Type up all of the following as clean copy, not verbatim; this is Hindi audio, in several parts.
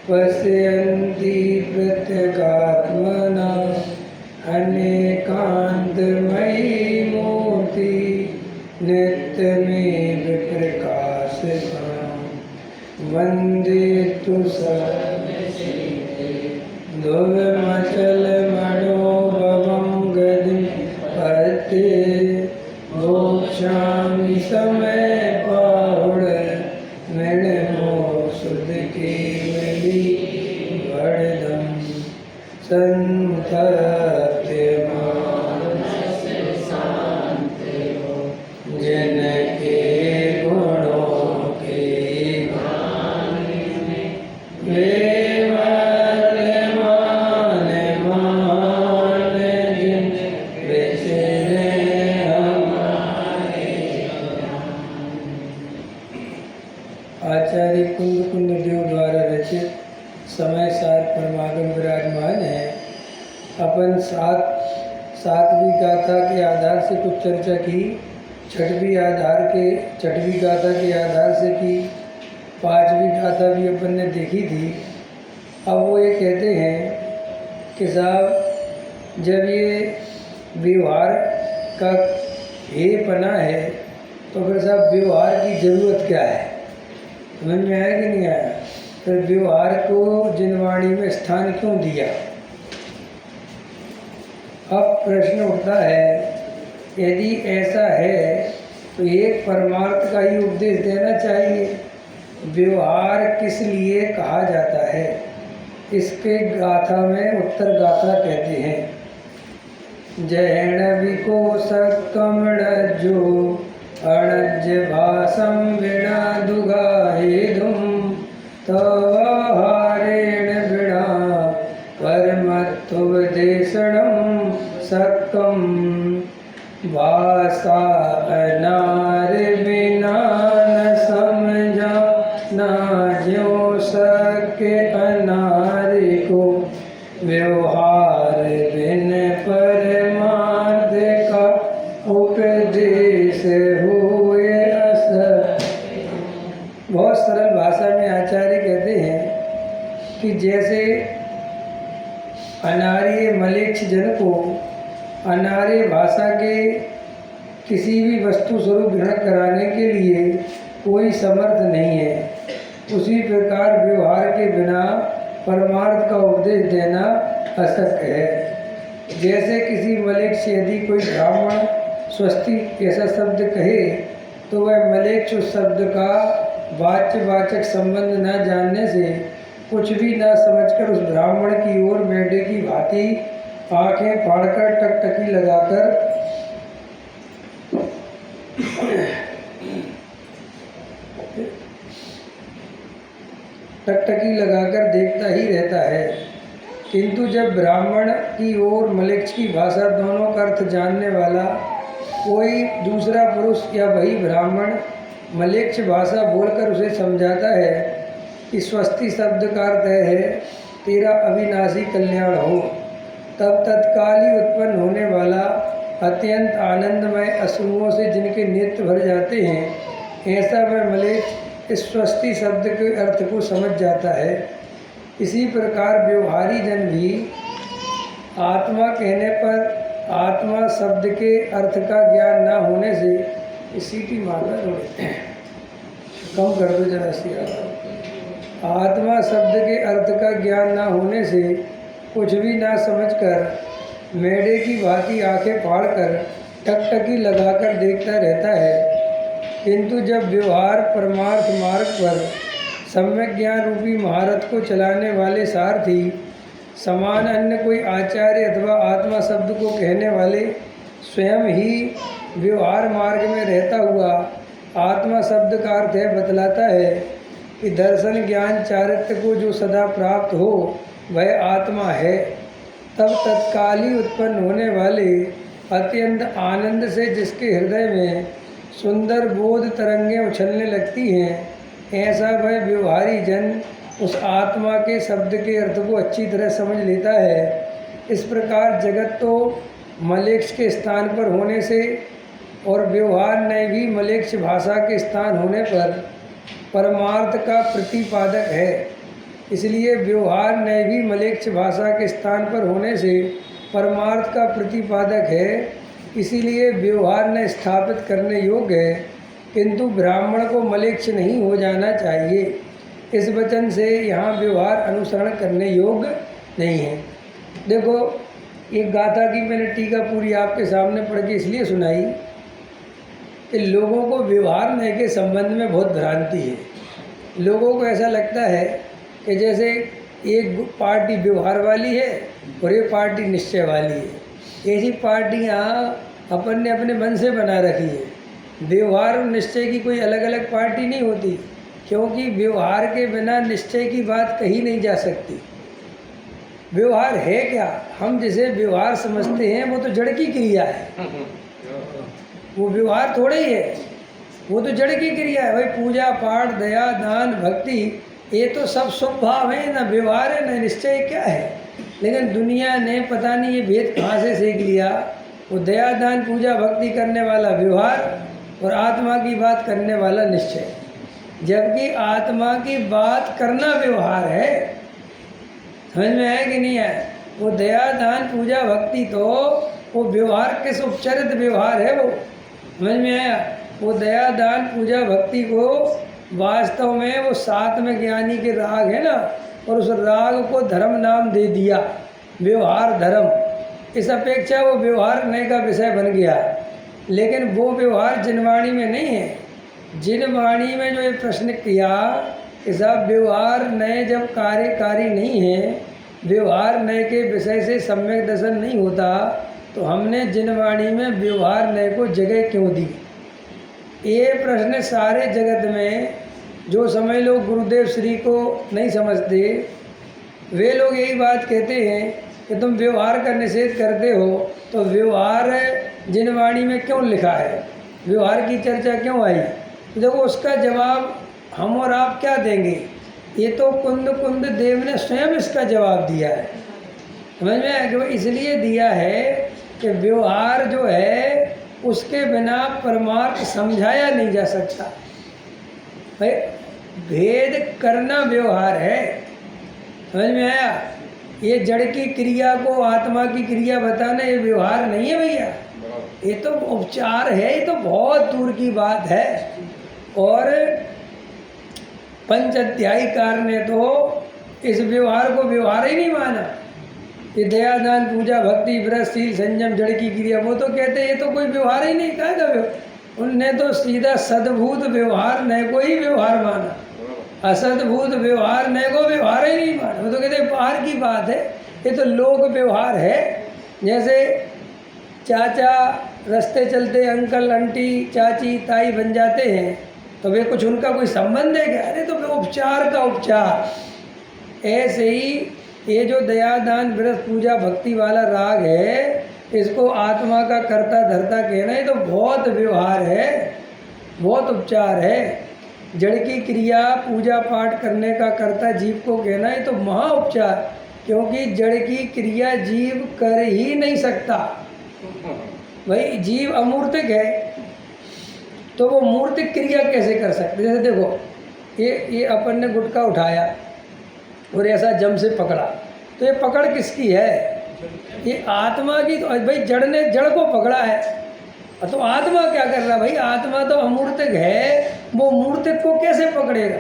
पश्यन्ति प्रत्यगात्मना अनेकान्तमयी मूर्ति नित्यमेव प्रकाशतां वन्दे तु ध्रुवमचलमणोभवं गतिं पते मोक्षामि समयपाहुड मृणमो सुध केवली वरदं संतत्यमानसशान्तिरो जन के गुणों के वे आचार्य कुंद देव द्वारा रचित समय सार परमागम विराजमान है। अपन सातवीं गाथा के आधार से कुछ चर्चा की, छठवीं गाथा के आधार से की, पांचवी गाथा भी अपन ने देखी थी। अब वो ये कहते हैं कि साहब जब ये व्यवहार का ये पना है तो फिर साहब व्यवहार की ज़रूरत क्या है, समझ में आया कि नहीं आया? फिर व्यवहार को जिनवाणी में स्थान क्यों दिया? अब प्रश्न उठता है, यदि ऐसा है तो एक परमार्थ का ही उपदेश देना चाहिए। व्यवहार किस लिए कहा जाता है, इसके गाथा में उत्तर गाथा कहते हैं, जैण विकोश कमणजो अणज भाषं विना दुगाहेदुं तवाहारेण विना परमत्वोपदेशनं सक्कं भाषा अनार बिना न समझा ना ज्यों सके अनार को व्यवहार बिन परमार्थ का उपदेश हुए असर। बहुत सरल भाषा में आचार्य कहते हैं कि जैसे अनार्य मलेच्छ जन को अनार्य भाषा के किसी भी वस्तु स्वरूप ग्रहण कराने के लिए कोई समर्थ नहीं है, उसी प्रकार व्यवहार के बिना परमार्थ का उपदेश देना अशक्य है। जैसे किसी मलेच्छ यदि कोई ब्राह्मण स्वस्ति ऐसा शब्द कहे तो वह मलेच्छ उस शब्द का वाच्यवाचक संबंध न जानने से कुछ भी न समझकर उस ब्राह्मण की ओर मेढे की भांति आंखें फाड़कर टकटकी लगाकर देखता ही रहता है। किंतु जब ब्राह्मण की ओर मलेच्छ की भाषा दोनों का अर्थ जानने वाला कोई दूसरा पुरुष या वही ब्राह्मण मलेच्छ भाषा बोलकर उसे समझाता है कि स्वस्ति शब्द का अर्थ है तेरा अविनाशी कल्याण हो, तब तत्काल ही उत्पन्न होने वाला अत्यंत आनंदमय अश्रुओं से जिनके नेत्र भर जाते हैं, ऐसा वह मलेच्छ इस स्वस्ति शब्द के अर्थ को समझ जाता है। इसी प्रकार व्यवहारी जन भी आत्मा कहने पर आत्मा शब्द के अर्थ का ज्ञान न होने से सीटी मारना कम कर दो जरा सी। आत्मा शब्द के अर्थ का ज्ञान न होने से कुछ भी ना समझकर मेढे की भांति आंखें फाड़कर टकटकी लगाकर देखता रहता है, किंतु जब व्यवहार परमार्थ मार्ग पर सम्यक ज्ञान रूपी महारथ को चलाने वाले सारथी समान अन्य कोई आचार्य अथवा आत्मा शब्द को कहने वाले स्वयं ही व्यवहार मार्ग में रहता हुआ आत्मा शब्द का अर्थ है बतलाता है कि दर्शन ज्ञान चारित्र्य को जो सदा प्राप्त हो वह आत्मा है, तब तत्काल ही उत्पन्न होने वाले अत्यंत आनंद से जिसके हृदय में सुंदर बोध तरंगें उछलने लगती हैं, ऐसा वह व्यवहारी जन उस आत्मा के शब्द के अर्थ को अच्छी तरह समझ लेता है। इस प्रकार जगत तो मलेच्छ के स्थान पर होने से और व्यवहार ने भी मलेच्छ भाषा के स्थान होने पर परमार्थ का प्रतिपादक है। इसलिए व्यवहार ने भी मलेच्छ भाषा के स्थान पर होने से परमार्थ का प्रतिपादक है, इसीलिए व्यवहार ने स्थापित करने योग्य है, किंतु ब्राह्मण को मलेच्छ नहीं हो जाना चाहिए। इस वचन से यहाँ व्यवहार अनुसरण करने योग्य नहीं है। देखो, एक गाथा की मैंने टीका पूरी आपके सामने पढ़ के इसलिए सुनाई कि लोगों को व्यवहार नय के संबंध में बहुत भ्रांति है। लोगों को ऐसा लगता है कि जैसे एक पार्टी व्यवहार वाली है और एक पार्टी निश्चय वाली है। ऐसी पार्टियाँ अपन ने अपने मन से बना रखी है। व्यवहार और निश्चय की कोई अलग अलग पार्टी नहीं होती, क्योंकि व्यवहार के बिना निश्चय की बात कही नहीं जा सकती। व्यवहार है क्या? हम जिसे व्यवहार समझते हैं वो तो जड़ की क्रिया है, वो व्यवहार थोड़े ही है, वो तो जड़ की क्रिया है। भाई पूजा पाठ दया दान भक्ति ये तो सब स्वभाव है, ना व्यवहार है ना निश्चय क्या है। लेकिन दुनिया ने पता नहीं ये भेद कहाँ से सीख लिया। वो दया दान पूजा भक्ति करने वाला व्यवहार और आत्मा की बात करने वाला निश्चय, जबकि आत्मा की बात करना व्यवहार है। समझ में आया कि नहीं आया? वो दया दान पूजा भक्ति तो वो व्यवहार किस उपचरित व्यवहार है वो, समझ में आया? वो दया दान पूजा भक्ति को वास्तव में वो साथ में ज्ञानी के राग है ना, और उस राग को धर्म नाम दे दिया, व्यवहार धर्म। इस अपेक्षा वो व्यवहार नय का विषय बन गया। लेकिन वो व्यवहार जिनवाणी में नहीं है। जिनवाणी में जो ये प्रश्न किया कि साहब व्यवहार नय जब कार्यकारी नहीं है, व्यवहार नय के विषय से सम्यक दर्शन नहीं होता, तो हमने जिनवाणी में व्यवहार नय को जगह क्यों दी? ये प्रश्न सारे जगत में जो समय लोग गुरुदेव श्री को नहीं समझते, वे लोग यही बात कहते हैं कि तुम व्यवहार का निषेध करते हो, तो व्यवहार जिनवाणी में क्यों लिखा है, व्यवहार की चर्चा क्यों आई? देखो उसका जवाब हम और आप क्या देंगे? ये तो कुंद कुंद देव ने स्वयं इसका जवाब दिया है। समझ में आया कि वो इसलिए दिया है कि व्यवहार जो है उसके बिना परमार्थ समझाया नहीं जा सकता। भाई भेद करना व्यवहार है, समझ में आया? ये जड़ की क्रिया को आत्मा की क्रिया बताना ये व्यवहार नहीं है भैया, ये तो उपचार है, ये तो बहुत दूर की बात है। और पंच अध्यायीकार ने तो इस व्यवहार को व्यवहार ही नहीं माना। ये दया दान पूजा भक्ति व्रत शील संयम जड़ की क्रिया, वो तो कहते ये तो कोई व्यवहार ही नहीं, कहा था। उनने तो सीधा सद्भूत व्यवहार न को ही व्यवहार माना, असद्भूत व्यवहार न को व्यवहार ही नहीं माना। वो तो कहते बाहर की बात है, ये तो लोक व्यवहार है। जैसे चाचा रास्ते चलते अंकल आंटी चाची ताई बन जाते हैं, तो वे कुछ उनका कोई संबंध है क्या? अरे तो उपचार का उपचार। ऐसे ही ये जो दया दान व्रत पूजा भक्ति वाला राग है, इसको आत्मा का कर्ता धर्ता कहना, ये तो बहुत व्यवहार है, बहुत उपचार है। जड़ की क्रिया पूजा पाठ करने का कर्ता जीव को कहना, ये तो महा उपचार, क्योंकि जड़ की क्रिया जीव कर ही नहीं सकता। भाई जीव अमूर्तिक है, तो वो मूर्तिक क्रिया कैसे कर सकते? जैसे देखो ये अपन ने गुटखा उठाया और ऐसा जम से पकड़ा, तो ये पकड़ किसकी है? ये आत्मा की। तो भाई जड़ ने जड़ को पकड़ा है, तो आत्मा क्या कर रहा है? भाई आत्मा तो अमूर्तिक है, वो मूर्तिक को कैसे पकड़ेगा?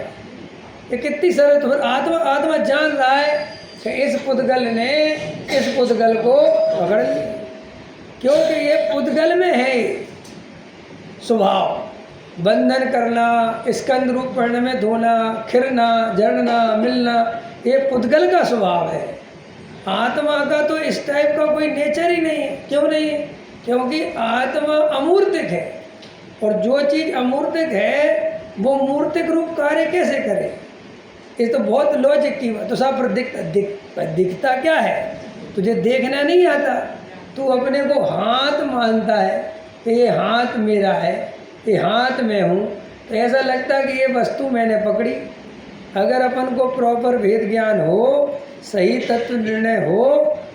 ये कितनी सरल। तो फिर आत्मा जान रहा है कि इस पुद्गल ने इस पुद्गल को पकड़ लिए, क्योंकि ये पुद्गल में है स्वभाव। बंधन करना, स्कंद रूप पर्ण में धोना, खिरना, झरना, मिलना, ये पुद्गल का स्वभाव है। आत्मा का तो इस टाइप का कोई नेचर ही नहीं है। क्यों नहीं है? क्योंकि आत्मा अमूर्तिक है, और जो चीज़ अमूर्तिक है वो मूर्तिक रूप कार्य कैसे करे? ये तो बहुत लॉजिक की बात। तो सब पर दिखता क्या है? तुझे देखना नहीं आता, तू अपने को हाथ मानता है कि ये हाथ मेरा है, ये हाथ मैं हूँ, तो ऐसा लगता है कि ये वस्तु मैंने पकड़ी। अगर अपन को प्रॉपर वेद ज्ञान हो, सही तत्व निर्णय हो,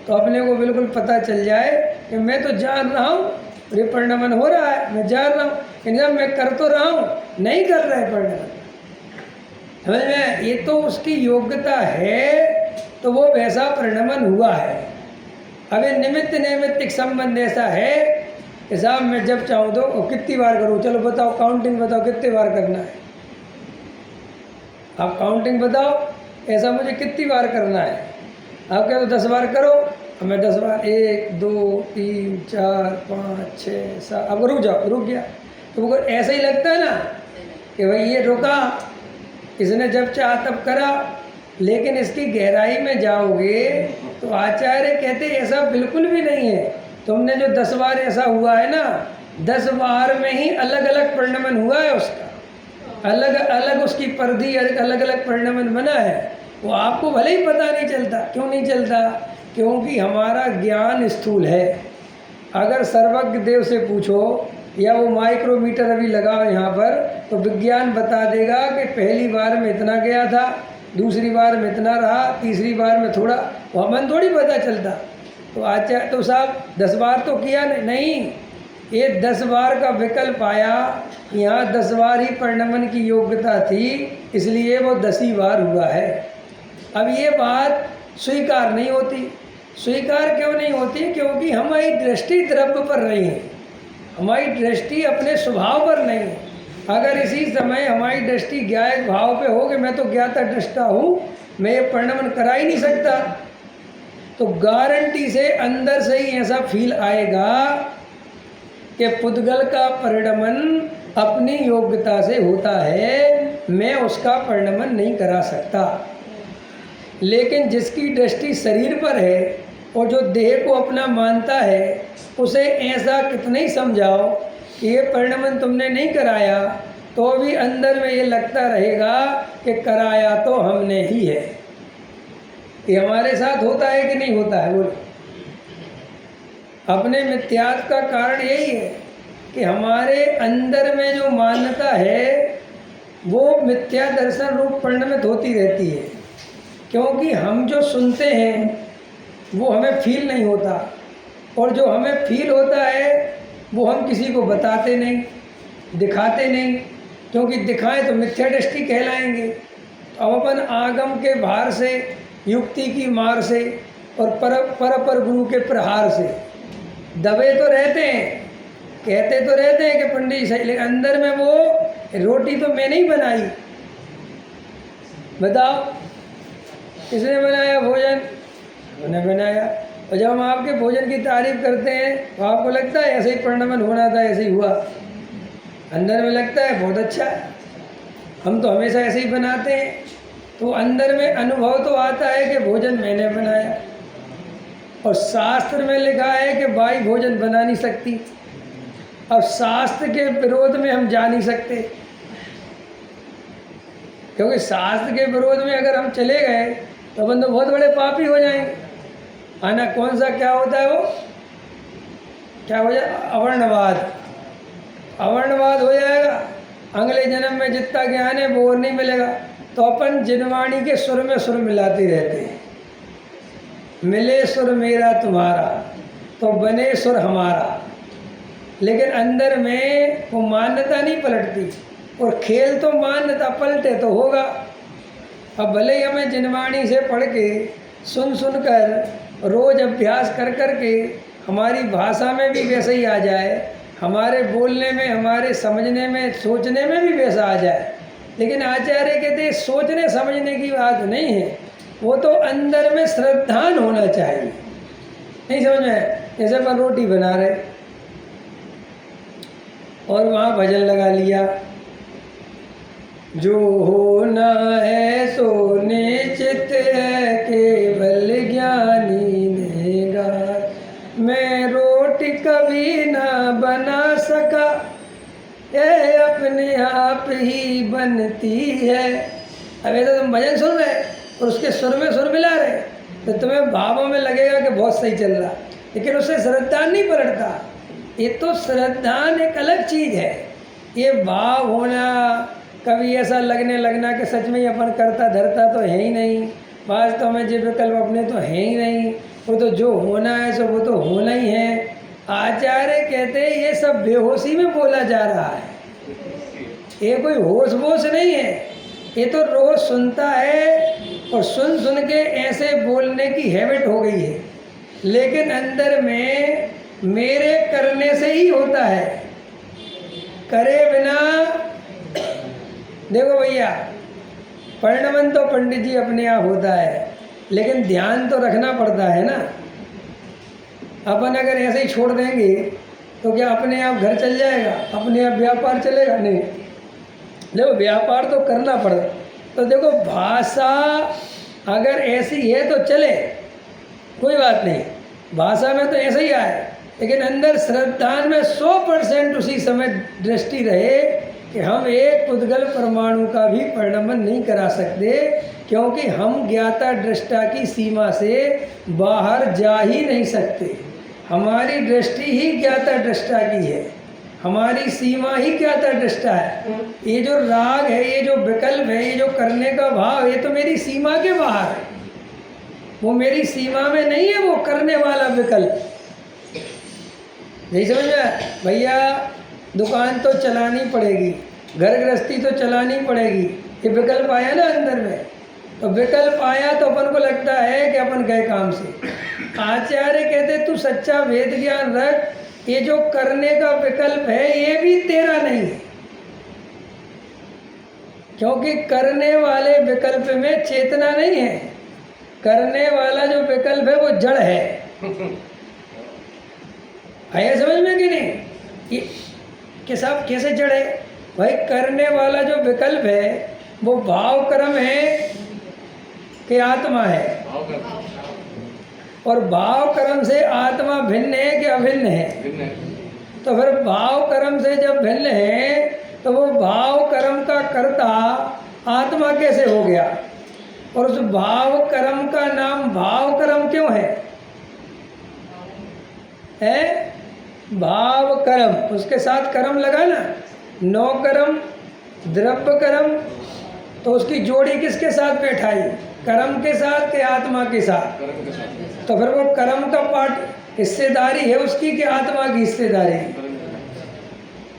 तो अपने को बिल्कुल पता चल जाए कि मैं तो जान रहा हूँ परिपरिणमन हो रहा है, मैं जान रहा हूँ, लेकिन जब मैं कर तो रहा हूँ, नहीं कर रहा है परिणमन। समझ में? ये तो उसकी योग्यता है, तो वो वैसा परिणमन हुआ है। अब ये निमित्त नैमित्तिक संबंध ऐसा है कि साहब मैं जब चाहूँ तो कितनी बार करूँ? चलो बताओ, काउंटिंग बताओ कितनी बार करना है? आप काउंटिंग बताओ, ऐसा मुझे कितनी बार करना है? आप कह दो 10 बार करो, मैं 10 बार 1 2 3 4 5 6 7, अब रुक जाओ, रुक गया तो वो ऐसा ही लगता है ना कि भाई ये रुका, इसने जब चाहा तब करा। लेकिन इसकी गहराई में जाओगे तो आचार्य कहते ऐसा बिल्कुल भी नहीं है। तुमने जो 10 बार ऐसा हुआ है ना, 10 बार में ही अलग अलग परिणमन हुआ है उसका, अलग अलग उसकी परिधि, अलग अलग परिणमन बना है। वो आपको भले ही पता नहीं चलता। क्यों नहीं चलता? क्योंकि हमारा ज्ञान स्थूल है। अगर सर्वज्ञ देव से पूछो, या वो माइक्रोमीटर अभी लगाओ यहाँ पर, तो विज्ञान बता देगा कि पहली बार में इतना गया था, दूसरी बार में इतना रहा, तीसरी बार में थोड़ा, वो हमें थोड़ी पता चलता। तो आचार्य तो साहब 10 बार तो किया नहीं, ये 10 बार का विकल्प आया, यहाँ 10 बार ही परिणमन की योग्यता थी, इसलिए वो 10 ही बार हुआ है। अब ये बात स्वीकार नहीं होती। स्वीकार क्यों नहीं होती? क्योंकि हमारी दृष्टि द्रव्य पर नहीं है, हमारी दृष्टि अपने स्वभाव पर नहीं है। अगर इसी समय हमारी दृष्टि ज्ञायक भाव पे हो कि मैं तो ज्ञाता दृष्टा हूँ, मैं ये परिणमन करा ही नहीं सकता, तो गारंटी से अंदर से ही ऐसा फील आएगा कि पुद्गल का परिणमन अपनी योग्यता से होता है, मैं उसका परिणमन नहीं करा सकता। लेकिन जिसकी दृष्टि शरीर पर है और जो देह को अपना मानता है, उसे ऐसा कितना ही समझाओ कि ये परिणमन तुमने नहीं कराया, तो भी अंदर में ये लगता रहेगा कि कराया तो हमने ही है। ये हमारे साथ होता है कि नहीं होता है? बोलो। अपने मिथ्यात्व का कारण यही है कि हमारे अंदर में जो मान्यता है वो मिथ्या दर्शन रूप परिणमित होती रहती है। क्योंकि हम जो सुनते हैं वो हमें फील नहीं होता, और जो हमें फील होता है वो हम किसी को बताते नहीं, दिखाते नहीं, क्योंकि दिखाएं तो मिथ्या दृष्टि कहलाएंगे। तो अब अपन आगम के भार से, युक्ति की मार से और पर गुरु के प्रहार से दबे तो रहते हैं, कहते तो रहते हैं कि पंडित जी सही, लेकिन अंदर में वो रोटी तो मैंने ही बनाई। बताओ किसने बनाया भोजन? मैंने बनाया। और जब हम आपके भोजन की तारीफ करते हैं तो आपको लगता है ऐसे ही परिणमन होना था, ऐसे ही हुआ? अंदर में लगता है बहुत अच्छा है, हम तो हमेशा ऐसे ही बनाते हैं। तो अंदर में अनुभव तो आता है कि भोजन मैंने बनाया। और शास्त्र में लिखा है कि बाई भोजन बना नहीं सकती। अब शास्त्र के विरोध में हम जा नहीं सकते, क्योंकि शास्त्र के विरोध में अगर हम चले गए तो अपन तो बहुत बड़े पापी हो जाएंगे। आना कौन सा क्या होता है? वो क्या हो जाए? अवर्णवाद। अवर्णवाद हो जाएगा। अगले जन्म में जितना ज्ञान है वो नहीं मिलेगा। तो अपन जिनवाणी के सुर में सुर मिलाते रहते हैं। मिले सुर मेरा तुम्हारा तो बने सुर हमारा, लेकिन अंदर में वो मान्यता नहीं पलटती। और खेल तो मान्यता पलटे तो होगा। अब भले ही हमें जिनवाणी से पढ़ के सुन कर रोज़ अभ्यास कर के हमारी भाषा में भी वैसे ही आ जाए, हमारे बोलने में, हमारे समझने में, सोचने में भी वैसा आ जाए, लेकिन आचार्य कहते हैं सोचने समझने की बात नहीं है, वो तो अंदर में श्रद्धान होना चाहिए। नहीं समझ में? जैसे अपन रोटी बना रहे और वहाँ भजन लगा लिया, जो होना है सो निश्चित है केवल ज्ञानी ने गाय। मैं रोटी कभी ना बना सका, ये अपने आप ही बनती है। अब ऐसा तुम भजन सुन रहे और उसके सुर में सुर मिला रहे तो तुम्हें भावों में लगेगा कि बहुत सही चल रहा, लेकिन उससे श्रद्धान नहीं पलटता। ये तो श्रद्धान एक अलग चीज़ है। ये भाव होना, कभी ऐसा लगना कि सच में ही अपन करता धरता तो है ही नहीं, वास्तव में जो विकल्प अपने तो है ही नहीं, वो तो जो होना है सो वो तो होना ही है। आचार्य कहते हैं ये सब बेहोशी में बोला जा रहा है, ये कोई होश वोश नहीं है। ये तो रोज सुनता है और सुन के ऐसे बोलने की हैबिट हो गई है, लेकिन अंदर में मेरे करने से ही होता है, करे बिना। देखो भैया, परिणमन तो पंडित जी अपने आप होता है, लेकिन ध्यान तो रखना पड़ता है ना। अपन अगर ऐसे ही छोड़ देंगे तो क्या अपने आप घर चल जाएगा, अपने आप व्यापार चलेगा? नहीं, देखो व्यापार तो करना पड़े। तो देखो भाषा अगर ऐसी है तो चले, कोई बात नहीं, भाषा में तो ऐसे ही आए, लेकिन अंदर श्रद्धान में 100% उसी समय दृष्टि रहे कि हम एक उद्गल परमाणु का भी परिणमन नहीं करा सकते, क्योंकि हम ज्ञाता दृष्टा की सीमा से बाहर जा ही नहीं सकते। हमारी दृष्टि ही ज्ञाता दृष्टा की है, हमारी सीमा ही ज्ञाता दृष्टा है। ये जो राग है, ये जो विकल्प है, ये जो करने का भाव, ये तो मेरी सीमा के बाहर है, वो मेरी सीमा में नहीं है। वो करने वाला विकल्प नहीं समझ में? भैया दुकान तो चलानी पड़ेगी, घर गृहस्थी तो चलानी पड़ेगी, ये विकल्प आया ना अंदर में, तो विकल्प आया तो अपन को लगता है कि अपन गए काम से। आचार्य कहते तू सच्चा वेद ज्ञान रख, ये जो करने का विकल्प है ये भी तेरा नहीं है, क्योंकि करने वाले विकल्प में चेतना नहीं है। करने वाला जो विकल्प है वो जड़ है। आया समझ में कि नहीं? ये कि साहब कैसे जड़ है? भाई करने वाला जो विकल्प है वो भाव कर्म है कि आत्मा है, और भाव कर्म से आत्मा भिन्न है कि अभिन्न है? तो फिर भाव कर्म से जब भिन्न है तो वो भाव कर्म का कर्ता आत्मा कैसे हो गया? और उस भाव कर्म का नाम भाव कर्म क्यों है? भाव कर्म, उसके साथ कर्म लगा ना, नौ कर्म द्रव्य कर्म, तो उसकी जोड़ी किसके साथ बैठाई? कर्म के साथ के आत्मा के साथ? तो फिर वो कर्म का पार्ट हिस्सेदारी है उसकी कि आत्मा की हिस्सेदारी?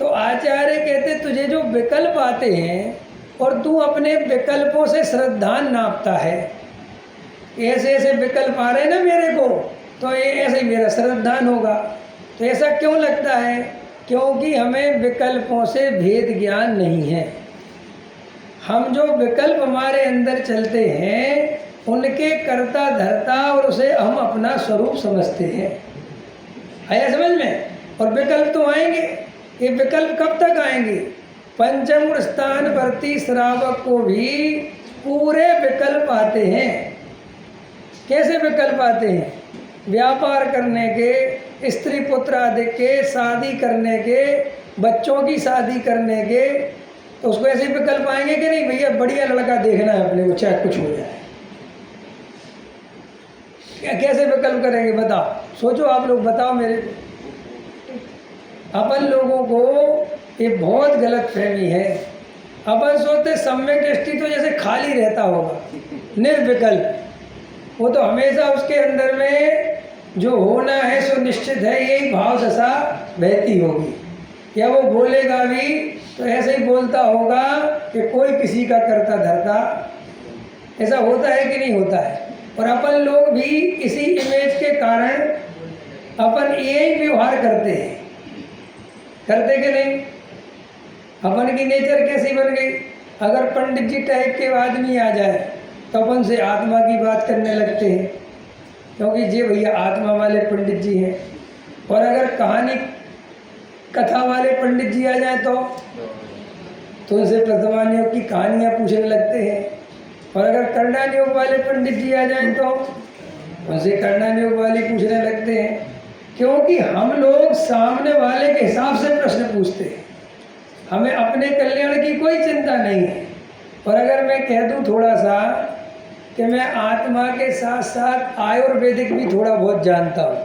तो आचार्य कहते तुझे जो विकल्प आते हैं और तू अपने विकल्पों से श्रद्धान नापता है, ऐसे ऐसे विकल्प आ रहे हैं ना मेरे को, तो ये ऐसे ही मेरा श्रद्धान होगा। तो ऐसा क्यों लगता है? क्योंकि हमें विकल्पों से भेद ज्ञान नहीं है। हम जो विकल्प हमारे अंदर चलते हैं उनके कर्ता धर्ता और उसे हम अपना स्वरूप समझते हैं। आया समझ में? और विकल्प तो आएंगे, ये विकल्प कब तक आएंगे? पंचम स्थान प्रति श्रावक को भी पूरे विकल्प आते हैं। कैसे विकल्प आते हैं? व्यापार करने के, स्त्री पुत्र आदि के, शादी करने के, बच्चों की शादी करने के, तो उसको ऐसे विकल्प आएंगे कि नहीं भैया बढ़िया लड़का देखना है अपने को, चाहे कुछ हो जाए। कैसे विकल्प करेंगे बताओ? सोचो आप लोग, बताओ मेरे को। अपन लोगों को ये बहुत गलत फहमी है। अपन सोचते सम्यक दृष्टि तो जैसे खाली रहता होगा, निर्विकल्प, वो तो हमेशा उसके अंदर में जो होना है सो निश्चित है, यही भाव दशा बहती होगी। या वो बोलेगा भी तो ऐसे ही बोलता होगा कि कोई किसी का करता धरता। ऐसा होता है कि नहीं होता है? और अपन लोग भी इसी इमेज के कारण अपन यही व्यवहार करते हैं, करते कि नहीं? अपन की नेचर कैसी बन गई? अगर पंडित जी टाइप के आदमी आ जाए तो अपन से आत्मा की बात करने लगते हैं, क्योंकि ये भैया आत्मा वाले पंडित जी हैं। और अगर कहानी कथा वाले पंडित जी आ जाए तो उनसे वर्तमान योग की कहानियाँ पूछने लगते हैं। और अगर करणान योग वाले पंडित जी आ जाएं तो उनसे करणान योग वाले पूछने लगते हैं, क्योंकि हम लोग सामने वाले के हिसाब से प्रश्न पूछते हैं, हमें अपने कल्याण की कोई चिंता नहीं है। और अगर मैं कह दूं थोड़ा सा कि मैं आत्मा के साथ साथ आयुर्वेदिक भी थोड़ा बहुत जानता हूँ,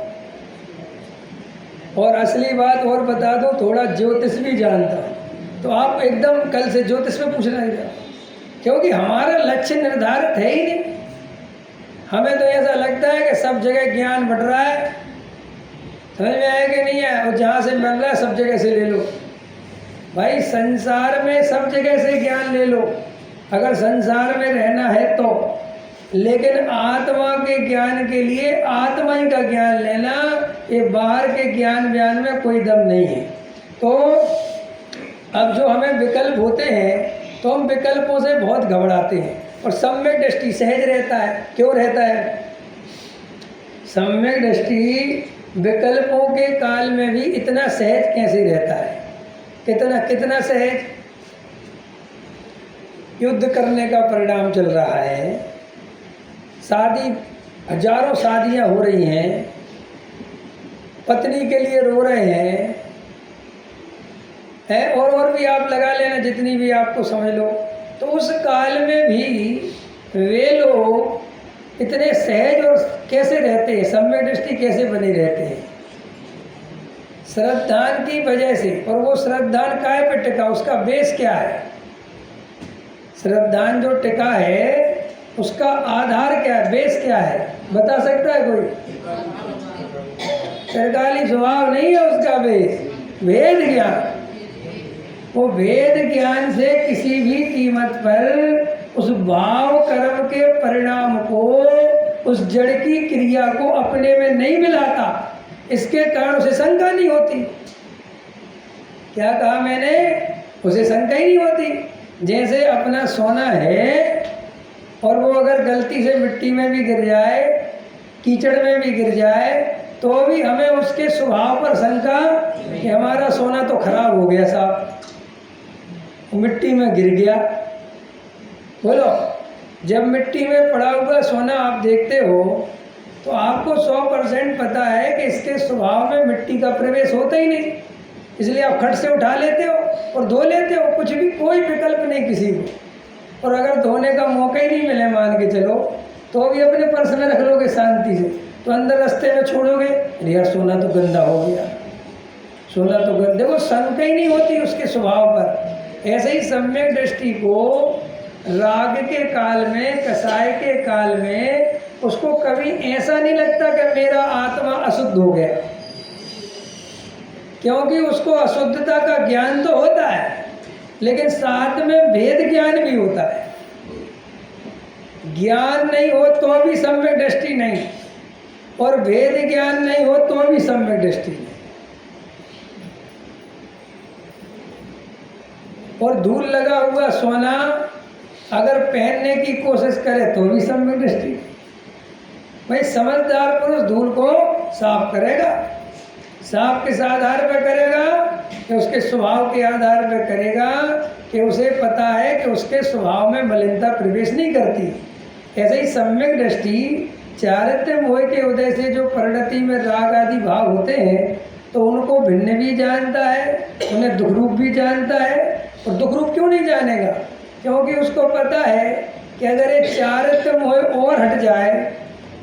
और असली बात और बता दूं थोड़ा ज्योतिष भी जानता हूँ, तो आप एकदम कल से ज्योतिष में पूछना ही जाओ, क्योंकि हमारा लक्ष्य निर्धारित है ही नहीं। हमें तो ऐसा लगता है कि सब जगह ज्ञान बढ़ रहा है, समझ में आया कि नहीं है, और जहाँ से मिल रहा है सब जगह से ले लो। भाई संसार में सब जगह से ज्ञान ले लो अगर संसार में रहना है तो, लेकिन आत्मा के ज्ञान के लिए आत्मा ही का ज्ञान लेना, ये बाहर के ज्ञान व्यान में कोई दम नहीं है। तो अब जो हमें विकल्प होते हैं तो हम विकल्पों से बहुत घबराते हैं, और सम्यक दृष्टि सहज रहता है। क्यों रहता है? सम्यक दृष्टि विकल्पों के काल में भी इतना सहज कैसे रहता है? कितना सहज? युद्ध करने का परिणाम चल रहा है, शादी, हजारों शादियां हो रही हैं, पत्नी के लिए रो रहे हैं, और भी आप लगा लेना जितनी भी आपको समझ लो। तो उस काल में भी वे लोग इतने सहज और कैसे रहते हैं, सम्यक दृष्टि कैसे बने रहते हैं? श्रद्धान की वजह से। और वो श्रद्धान काय पे टिका, उसका बेस क्या है? श्रद्धान जो टिका है उसका आधार क्या है, बेस क्या है, बता सकता है कोई? सरकारी स्वभाव नहीं है उसका बेस, वेद ज्ञान। वो वेद ज्ञान से किसी भी कीमत पर उस भाव कर्म के परिणाम को, उस जड़ की क्रिया को अपने में नहीं मिलाता, इसके कारण उसे शंका नहीं होती। क्या कहा मैंने? उसे शंका ही नहीं होती। जैसे अपना सोना है और वो अगर गलती से मिट्टी में भी गिर जाए, कीचड़ में भी गिर जाए, तो भी हमें उसके स्वभाव पर शंका कि हमारा सोना तो खराब हो गया साहब, मिट्टी में गिर गया। बोलो, जब मिट्टी में पड़ा हुआ सोना आप देखते हो तो आपको 100% पता है कि इसके स्वभाव में मिट्टी का प्रवेश होता ही नहीं, इसलिए आप खट से उठा लेते हो और धो लेते हो, कुछ भी, कोई विकल्प नहीं किसी को। और अगर धोने का मौका ही नहीं मिले मान के चलो, तो भी अपने पर्स में रख लोगे शांति से, तो अंदर रास्ते में छोड़ोगे, यार सोना तो गंदा हो गया, सोना तो गंदा। देखो, शंका ही नहीं होती उसके स्वभाव पर। ऐसे ही सम्यक दृष्टि को राग के काल में, कसाय के काल में, उसको कभी ऐसा नहीं लगता कि मेरा आत्मा अशुद्ध हो गया, क्योंकि उसको अशुद्धता का ज्ञान तो होता है, लेकिन साथ में भेद ज्ञान भी होता है। ज्ञान नहीं हो तो भी सम्यक दृष्टि नहीं, और भेद ज्ञान नहीं हो तो भी सम्यक दृष्टि नहीं। और धूल लगा हुआ सोना अगर पहनने की कोशिश करे तो भी सम्यक दृष्टि। भाई समझदार पुरुष धूल को साफ करेगा, साफ किस आधार पर करेगा? कि उसके स्वभाव के आधार पर करेगा, कि उसे पता है कि उसके स्वभाव में मलिनता प्रवेश नहीं करती। ऐसे ही सम्यक दृष्टि चारित्र्य मोह के उदय से जो परिणति में राग आदि भाव होते हैं, तो उनको भिन्न भी जानता है, उन्हें दुख रूप भी जानता है। और दुख रूप क्यों नहीं जानेगा? क्योंकि उसको पता है कि अगर ये चारित्र्य मोह और हट जाए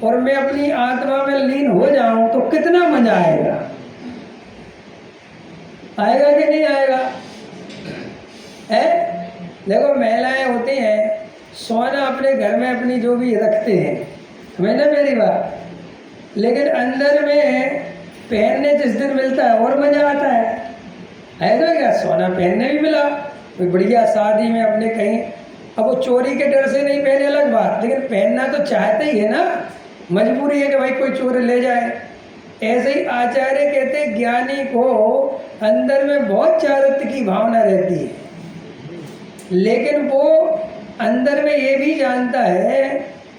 और मैं अपनी आत्मा में लीन हो जाऊं तो कितना मजा आएगा। आएगा कि नहीं आएगा? है? देखो, महिलाएं होती हैं, सोना अपने घर में अपनी जो भी रखते हैं, समझ ना मेरी बात, लेकिन अंदर में पहनने जिस दिन मिलता है और मजा आता है तो क्या? सोना पहनने भी मिला, कोई बढ़िया शादी में अपने कहीं, अब वो चोरी के डर से नहीं पहने अलग बात, लेकिन पहनना तो चाहते ही है ना, मजबूरी है कि भाई कोई चोर ले जाए। ऐसे ही आचार्य कहते हैं ज्ञानी को अंदर में बहुत चारित्र्य की भावना रहती है, लेकिन वो अंदर में ये भी जानता है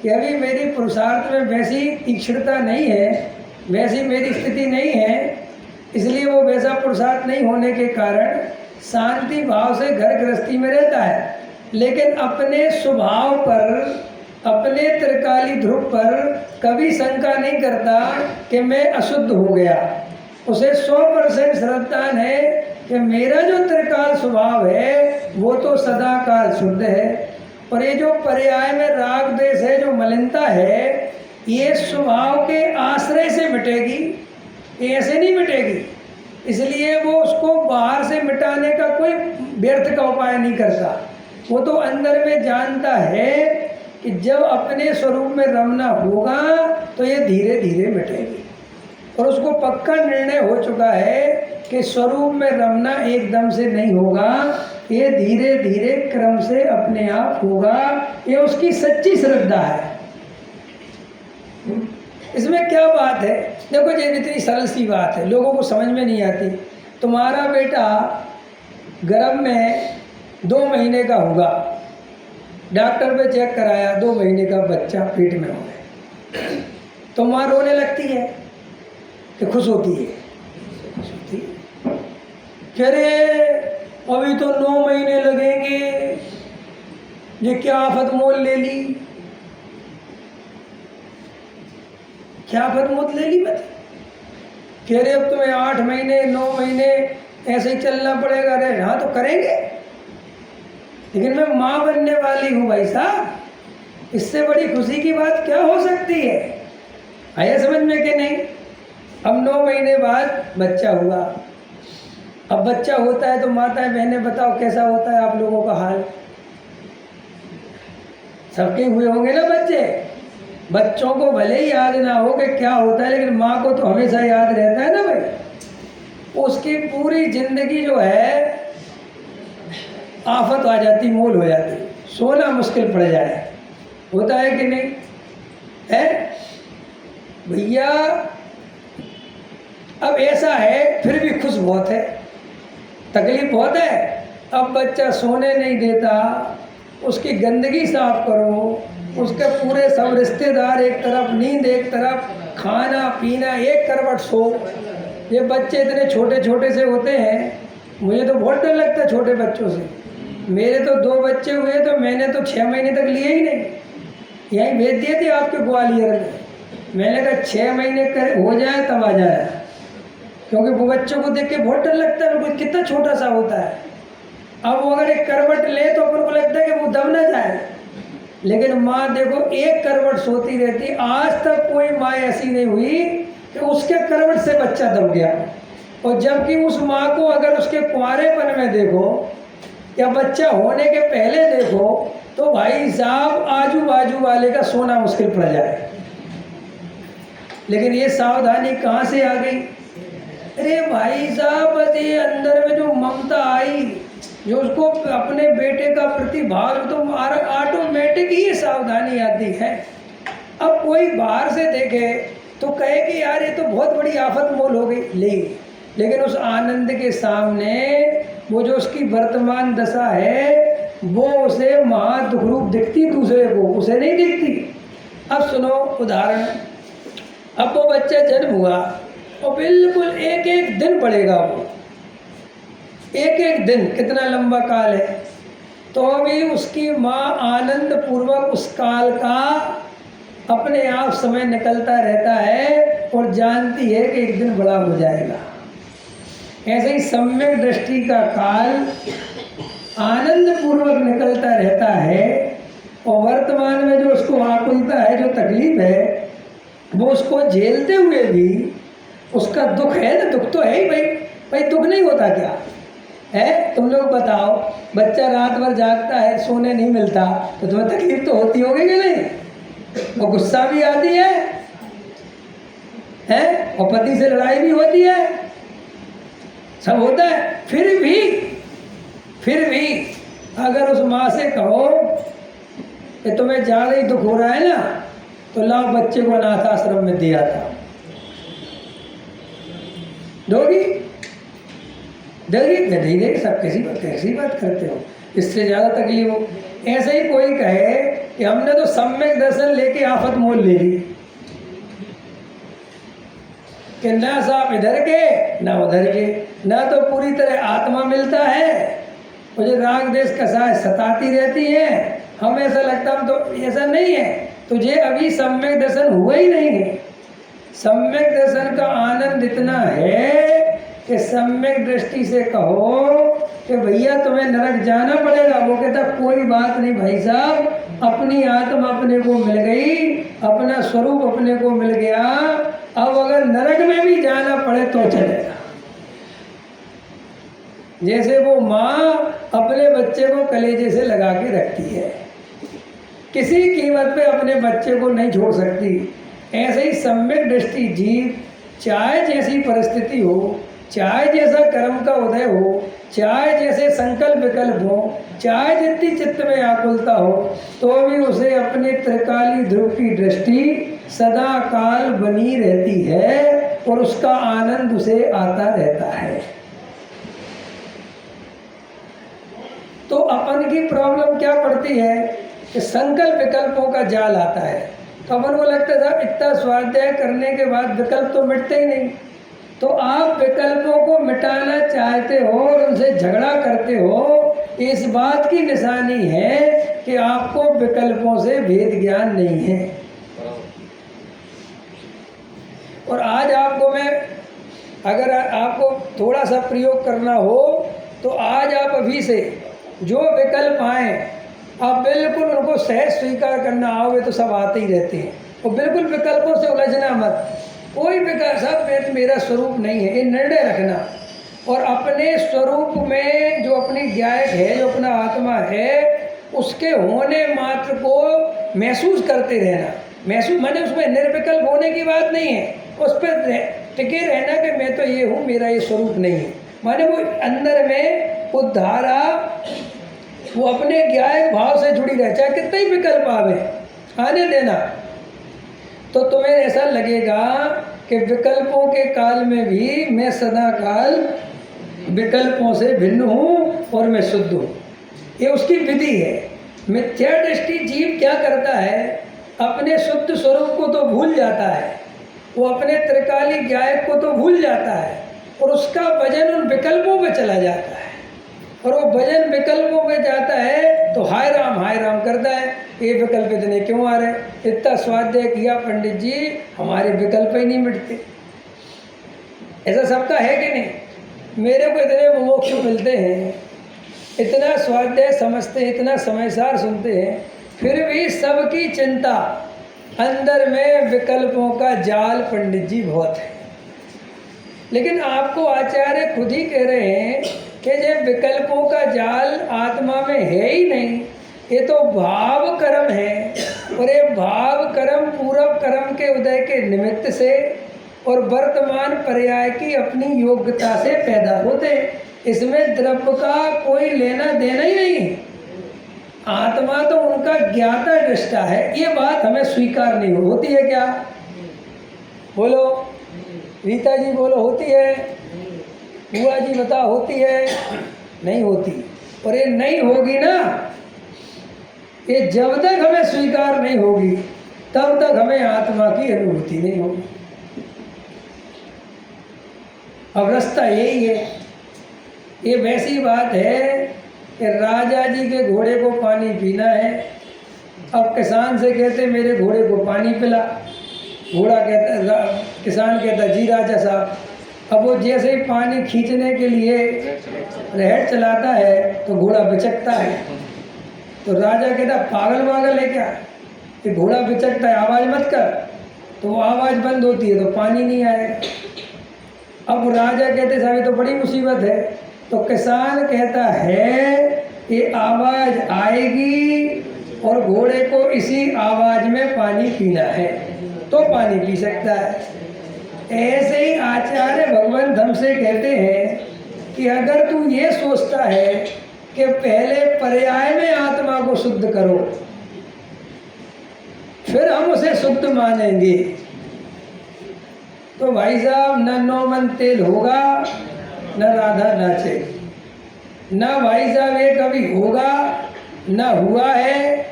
कि अभी मेरी पुरुषार्थ में वैसी तीक्ष्णता नहीं है, वैसी मेरी स्थिति नहीं है, इसलिए वो वैसा पुरुषार्थ नहीं होने के कारण शांति भाव से घर गृहस्थी में रहता है, लेकिन अपने स्वभाव पर, अपने त्रिकाली ध्रुव पर कभी शंका नहीं करता कि मैं अशुद्ध हो गया। उसे 100% श्रद्धान है कि मेरा जो त्रिकाल स्वभाव है वो तो सदा काल शुद्ध है, और ये जो पर्याय में राग द्वेष है, जो मलिनता है, ये स्वभाव के आश्रय से मिटेगी, ऐसे नहीं मिटेगी। इसलिए वो उसको बाहर से मिटाने का कोई व्यर्थ का उपाय नहीं करता। वो तो अंदर में जानता है कि जब अपने स्वरूप में रमना होगा तो ये धीरे धीरे मिटेगी, और उसको पक्का निर्णय हो चुका है कि स्वरूप में रमना एकदम से नहीं होगा, ये धीरे धीरे क्रम से अपने आप होगा। ये उसकी सच्ची श्रद्धा है। इसमें क्या बात है? देखो, ये इतनी सरल सी बात है, लोगों को समझ में नहीं आती। तुम्हारा बेटा गर्भ में 2 महीने का होगा, डॉक्टर पे चेक कराया, 2 महीने का बच्चा पेट में हो गया, तो माँ रोने लगती है कि खुश होती है? खुश होती है। कह रहे अभी तो 9 महीने लगेंगे, ये क्या आफत मोल ले ली, क्या आफत मोल ले ली बता। कह रहे अब तुम्हें 8 महीने 9 महीने ऐसे ही चलना पड़ेगा। अरे हाँ तो करेंगे, लेकिन मैं माँ बनने वाली हूँ भाई साहब, इससे बड़ी खुशी की बात क्या हो सकती है? आया समझ में कि नहीं? अब 9 महीने बाद बच्चा हुआ। अब बच्चा होता है तो माताएं बहनें बताओ कैसा होता है आप लोगों का हाल? सबके हुए होंगे ना बच्चे। बच्चों को भले ही याद ना हो कि क्या होता है, लेकिन माँ को तो हमेशा याद रहता है ना भाई। उसकी पूरी जिंदगी जो है आफत आ जाती, मोल हो जाती, सोना मुश्किल पड़ जाए। होता है कि नहीं है भैया? अब ऐसा है, फिर भी खुश बहुत है, तकलीफ बहुत है। अब बच्चा सोने नहीं देता, उसकी गंदगी साफ करो, उसके पूरे सब रिश्तेदार एक तरफ, नींद एक तरफ, खाना पीना एक करवट सो। ये बच्चे इतने छोटे छोटे से होते हैं, मुझे तो बहुत डर लगता है छोटे बच्चों से। मेरे तो 2 बच्चे हुए तो मैंने तो 6 महीने तक लिए ही नहीं, यहीं भेज दिए थे आपके ग्वालियर में। मैंने कहा 6 महीने हो जाए तब आ जाए, क्योंकि वो बच्चों को देख के बहुत डर लगता है, वो कितना छोटा सा होता है। अब वो अगर एक करवट ले तो अपन को लगता है कि वो दब ना जाए, लेकिन माँ देखो एक करवट सोती रहती। आज तक कोई माँ ऐसी नहीं हुई कि उसके करवट से बच्चा दब गया। और जबकि उस माँ को अगर उसके कुंवारेपन में देखो या बच्चा होने के पहले देखो तो भाई साहब आजू बाजू वाले का सोना मुश्किल पड़ जाए। लेकिन ये सावधानी कहाँ से आ गई? अरे भाई साहब, बस ये अंदर में जो ममता आई, जो उसको अपने बेटे का प्रतिभाव, तो ऑटोमेटिक ही सावधानी आती है। अब कोई बाहर से देखे तो कहे कि यार ये तो बहुत बड़ी आफत मोल हो गई, लेकिन उस आनंद के सामने वो जो उसकी वर्तमान दशा है वो उसे महा दुख रूप दिखती, दूसरे को उसे नहीं दिखती। अब सुनो उदाहरण, अब वो बच्चा जन्म हुआ और बिल्कुल एक एक दिन पड़ेगा, वो एक एक दिन कितना लंबा काल है, तो अभी उसकी माँ आनंद पूर्वक उस काल का अपने आप समय निकलता रहता है और जानती है कि एक दिन बड़ा हो जाएगा। ऐसे ही सम्यक दृष्टि का काल आनंद पूर्वक निकलता रहता है, और वर्तमान में जो उसको आकुलता है, जो तकलीफ है, वो उसको झेलते हुए भी उसका दुख है ना, दुख तो है ही भाई दुख नहीं होता क्या है? तुम लोग बताओ, बच्चा रात भर जागता है, सोने नहीं मिलता, तो तुम्हें तकलीफ तो होती होगी कि नहीं? और गुस्सा भी आती है, और पति से लड़ाई भी होती है, सब होता है। फिर भी अगर उस माँ से कहो कि तुम्हें ज़्यादा ही दुख हो रहा है ना, तो लाओ बच्चे को अनाथ आश्रम में दिया था, दोगी? धीरे सब कैसी बात करते हो, इससे ज़्यादा तकलीफ हो। ऐसे ही कोई कहे कि हमने तो सम्यक दर्शन लेके आफत मोल ले ली कि ना साहब इधर के ना उधर के, ना तो पूरी तरह आत्मा मिलता है, मुझे राग देश कसाय सताती रहती है, हमें ऐसा लगता हम तो ऐसा नहीं है। तुझे अभी सम्यक दर्शन हुआ ही नहीं है। सम्यक दर्शन का आनंद इतना है कि सम्यक दृष्टि से कहो कि भैया तुम्हें नरक जाना पड़ेगा, वो कहता कोई बात नहीं भाई साहब, अपनी आत्मा अपने को मिल गई, अपना स्वरूप अपने को मिल गया, अब अगर नरक में भी जाना पड़े तो चलेगा। जैसे वो माँ अपने बच्चे को कलेजे से लगा के रखती है, किसी कीमत पे अपने बच्चे को नहीं छोड़ सकती, ऐसे ही सम्यक दृष्टि जीव चाहे जैसी परिस्थिति हो, चाहे जैसा कर्म का उदय हो, चाहे जैसे संकल्प विकल्प हो, चाहे जितनी चित्त में आकुलता हो, तो भी उसे अपने त्रिकाली ध्रुव की दृष्टि सदा काल बनी रहती है और उसका आनंद उसे आता रहता है। तो अपन की प्रॉब्लम क्या पड़ती है कि संकल्प विकल्पों का जाल आता है, तो अपन को लगता था इतना स्वाध्याय करने के बाद विकल्प तो मिटते ही नहीं, तो आप विकल्पों को मिटाना चाहते हो और उनसे झगड़ा करते हो, इस बात की निशानी है कि आपको विकल्पों से भेद ज्ञान नहीं है। और आज आपको मैं अगर आपको थोड़ा सा प्रयोग करना हो तो आज आप अभी से जो विकल्प आए आप बिल्कुल उनको सहज स्वीकार करना, आओगे तो सब आते ही रहते हैं, और बिल्कुल विकल्पों से उलझना मत, कोई विकल्प सब मेरा स्वरूप नहीं है, ये निर्णय रखना, और अपने स्वरूप में जो अपनी गायक है, जो अपना आत्मा है, उसके होने मात्र को महसूस करते रहना। महसूस माने उसमें निर्विकल्प होने की बात नहीं है, उस पर टिके रहना कि मैं तो ये हूँ, मेरा ये स्वरूप नहीं है, माने वो अंदर में वो धारा वो अपने गायक भाव से जुड़ी रहे, चाहे कितना ही विकल्प आवे, आने देना, तो तुम्हें ऐसा लगेगा कि विकल्पों के काल में भी मैं सदा काल विकल्पों से भिन्न हूँ और मैं शुद्ध हूँ। ये उसकी विधि है। मिथ्या दृष्टि जीव क्या करता है, अपने शुद्ध स्वरूप को तो भूल जाता है, वो अपने त्रिकाली गायक को तो भूल जाता है, और उसका वजन उन विकल्पों पे चला जाता है, और वो भजन विकल्पों में जाता है तो हाय राम करता है, ये विकल्प इतने क्यों आ रहे, इतना स्वाध्याय किया पंडित जी, हमारे विकल्प ही नहीं मिटते। ऐसा सबका है कि नहीं? मेरे को इतने मोक्ष मिलते हैं, इतना स्वाध्याय समझते हैं, इतना समयसार सुनते हैं, फिर भी सबकी चिंता अंदर में विकल्पों का जाल पंडित जी बहुत है। लेकिन आपको आचार्य खुद ही कह रहे हैं कि जब विकल्पों का जाल आत्मा में है ही नहीं, ये तो भाव कर्म है, और ये भाव कर्म पूर्व कर्म के उदय के निमित्त से और वर्तमान पर्याय की अपनी योग्यता से पैदा होते, इसमें द्रव्य का कोई लेना देना ही नहीं है। आत्मा तो उनका ज्ञाता दृष्टा है, ये बात हमें स्वीकार नहीं होती है क्या? बोलो रीता जी, बोलो होती है? बुआ जी बता, होती है? नहीं होती। और ये नहीं होगी ना, ये जब तक हमें स्वीकार नहीं होगी तब तक हमें आत्मा की अनुभूति नहीं होगी। अब रास्ता यही है। ये वैसी बात है कि राजा जी के घोड़े को पानी पीना है, अब किसान से कहते मेरे घोड़े को पानी पिला, घोड़ा कहता, किसान कहता जी राजा साहब, अब वो जैसे ही पानी खींचने के लिए रहट चलाता है तो घोड़ा बिचकता है, तो राजा कहता पागल है क्या, ये घोड़ा बिचकता है, आवाज़ मत कर, तो वो आवाज़ बंद होती है तो पानी नहीं आएगा। अब राजा कहते साहब ये तो बड़ी मुसीबत है, तो किसान कहता है ये आवाज़ आएगी और घोड़े को इसी आवाज़ में पानी पीना है तो पानी पी सकता है। ऐसे ही आचार्य भगवान धम से कहते हैं कि अगर तू ये सोचता है कि पहले पर्याय में आत्मा को शुद्ध करो फिर हम उसे शुद्ध मानेंगे, तो भाई साहब न नौमन तेल होगा न राधा नाचे, न भाई साहब ये कभी होगा न हुआ है,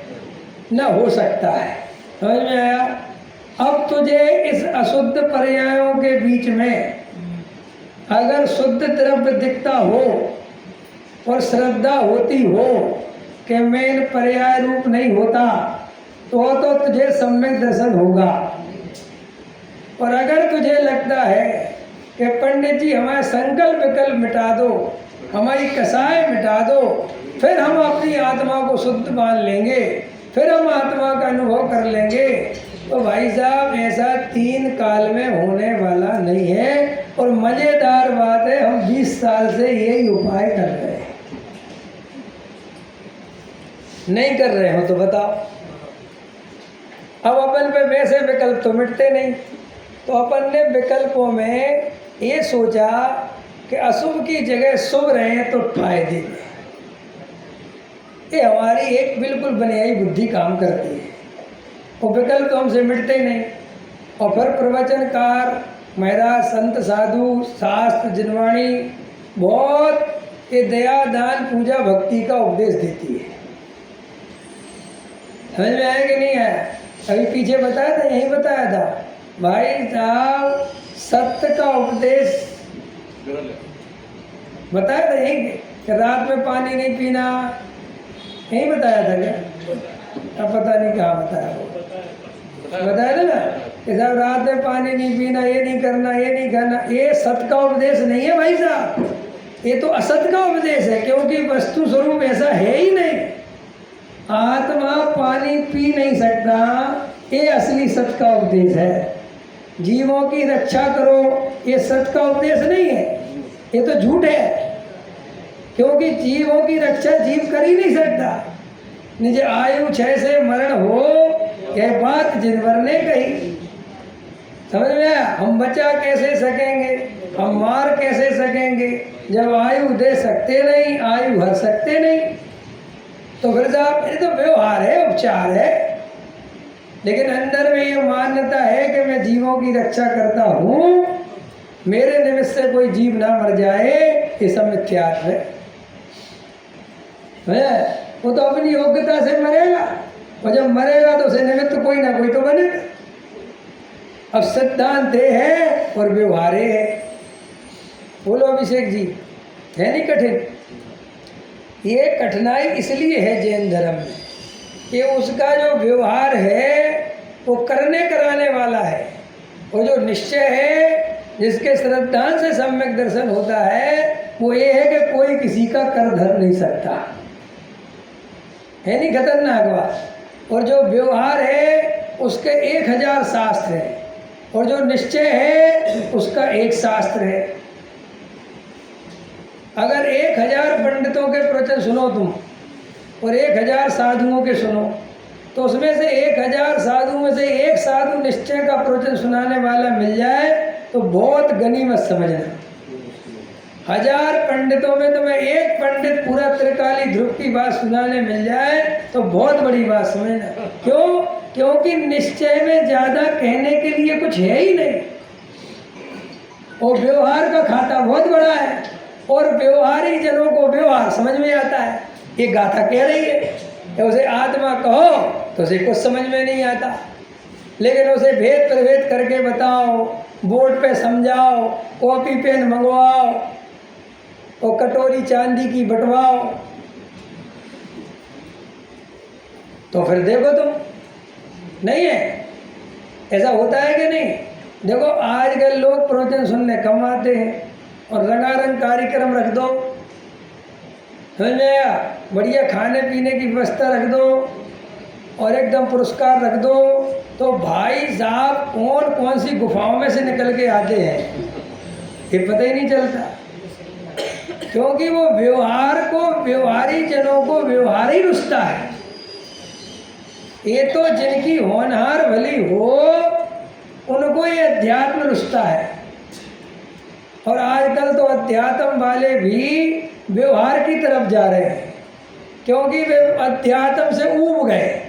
न हो सकता है। समझ में आया? अब तुझे इस अशुद्ध पर्यायों के बीच में अगर शुद्ध द्रव्य दिखता हो और श्रद्धा होती हो कि मैं इन पर्याय रूप नहीं होता, तो तुझे सम्यक दर्शन होगा। और अगर तुझे लगता है कि पंडित जी हमारे संकल्प विकल्प मिटा दो, हमारी कसाय मिटा दो, फिर हम अपनी आत्मा को शुद्ध मान लेंगे, फिर हम आत्मा का अनुभव कर लेंगे, तो भाई साहब ऐसा 3 काल में होने वाला नहीं है। और मजेदार बात है, हम 20 साल से यही उपाय कर रहे हैं। नहीं कर रहे हो तो बताओ। अब अपन पे वैसे विकल्प तो मिटते नहीं, तो अपन ने विकल्पों में ये सोचा कि अशुभ की जगह शुभ रहे तो फायदे में। ये हमारी एक बिल्कुल बुनियादी बुद्धि काम करती है, और विकल्प तो हमसे मिटते नहीं। और फिर प्रवचनकार, महाराज, संत, साधु, शास्त्र, जिनवाणी बहुत ये दया, दान, पूजा, भक्ति का उपदेश देती है। समझ में आया कि नहीं आया? अभी पीछे बताया था, यही बताया था भाई साहब, सत्य का उपदेश बताया था यही कि रात में पानी नहीं पीना, यही बताया था क्या? अब पता नहीं कहाँ बताया वो, बताया था ना कि साहब रात में पानी नहीं पीना, ये नहीं करना, ये नहीं करना। ये सत्य का उपदेश नहीं है भाई साहब, ये तो असत्य का उपदेश है, क्योंकि वस्तु स्वरूप ऐसा है ही नहीं। आत्मा पानी पी नहीं सकता, ये असली सत्य का उपदेश है। जीवों की रक्षा करो, ये सत्य का उपदेश नहीं है, ये तो झूठ है। क्योंकि जीवों की रक्षा जीव कर ही नहीं सकता। निज आयु 6 से मरण हो, यह बात जिनवर ने कही। समझ में आया? हम बचा कैसे सकेंगे, हम मार कैसे सकेंगे, जब आयु दे सकते नहीं, आयु हर सकते नहीं। तो फिर साहब ये तो व्यवहार है, उपचार है, लेकिन अंदर में ये मान्यता है कि मैं जीवों की रक्षा करता हूँ, मेरे निमित्त से कोई जीव ना मर जाए, ये सब मिथ्यात्व है। वो तो अपनी योग्यता से मरेगा, और जब मरेगा तो उसे निमित्त कोई ना कोई तो बनेगा। अब सिद्धांत है और व्यवहार है। बोलो अभिषेक जी, है नहीं कठिन? ये कठिनाई इसलिए है जैन धर्म में कि उसका जो व्यवहार है वो करने कराने वाला है, वो जो निश्चय है जिसके श्रद्धा से सम्यक दर्शन होता है, वो ये है कि कोई किसी का कर धर नहीं सकता। है नहीं खतरनाक बात? और जो व्यवहार है उसके 1000 शास्त्र है, और जो निश्चय है उसका 1 शास्त्र है। अगर 1000 पंडितों के प्रवचन सुनो तुम और 1000 साधुओं के सुनो, तो उसमें से 1000 साधु में से 1 साधु निश्चय का प्रवचन सुनाने वाला मिल जाए तो बहुत गनीमत समझना। 1000 पंडितों में तुम्हें 1 पंडित पूरा त्रिकाली ध्रुव की बात सुनाने मिल जाए तो बहुत बड़ी बात समझना। क्यों? क्योंकि निश्चय में ज़्यादा कहने के लिए कुछ है ही नहीं, और व्यवहार का खाता बहुत बड़ा है, और व्यवहारी जनों को व्यवहार समझ में आता है। ये गाथा कह रही है कि उसे आत्मा कहो तो उसे कुछ समझ में नहीं आता, लेकिन उसे भेद प्रभेद करके बताओ, बोर्ड पे समझाओ, कॉपी पेन मंगवाओ और कटोरी चांदी की बंटवाओ, तो फिर देखो तुम, नहीं है? ऐसा होता है कि नहीं? देखो आजकल लोग प्रवचन सुनने कम आते हैं, और रंगारंग कार्यक्रम रख दो, समझ में आया? बढ़िया खाने पीने की व्यवस्था रख दो और एकदम पुरस्कार रख दो, तो भाई साहब कौन कौन सी गुफाओं में से निकल के आते हैं ये पता ही नहीं चलता। क्योंकि वो व्यवहार को, व्यवहारी जनों को व्यवहार ही रुचता है। ये तो जिनकी होनहार भली हो उनको ये अध्यात्म रुचता है, और आजकल तो अध्यात्म वाले भी व्यवहार की तरफ जा रहे हैं, क्योंकि वे अध्यात्म से ऊब गए।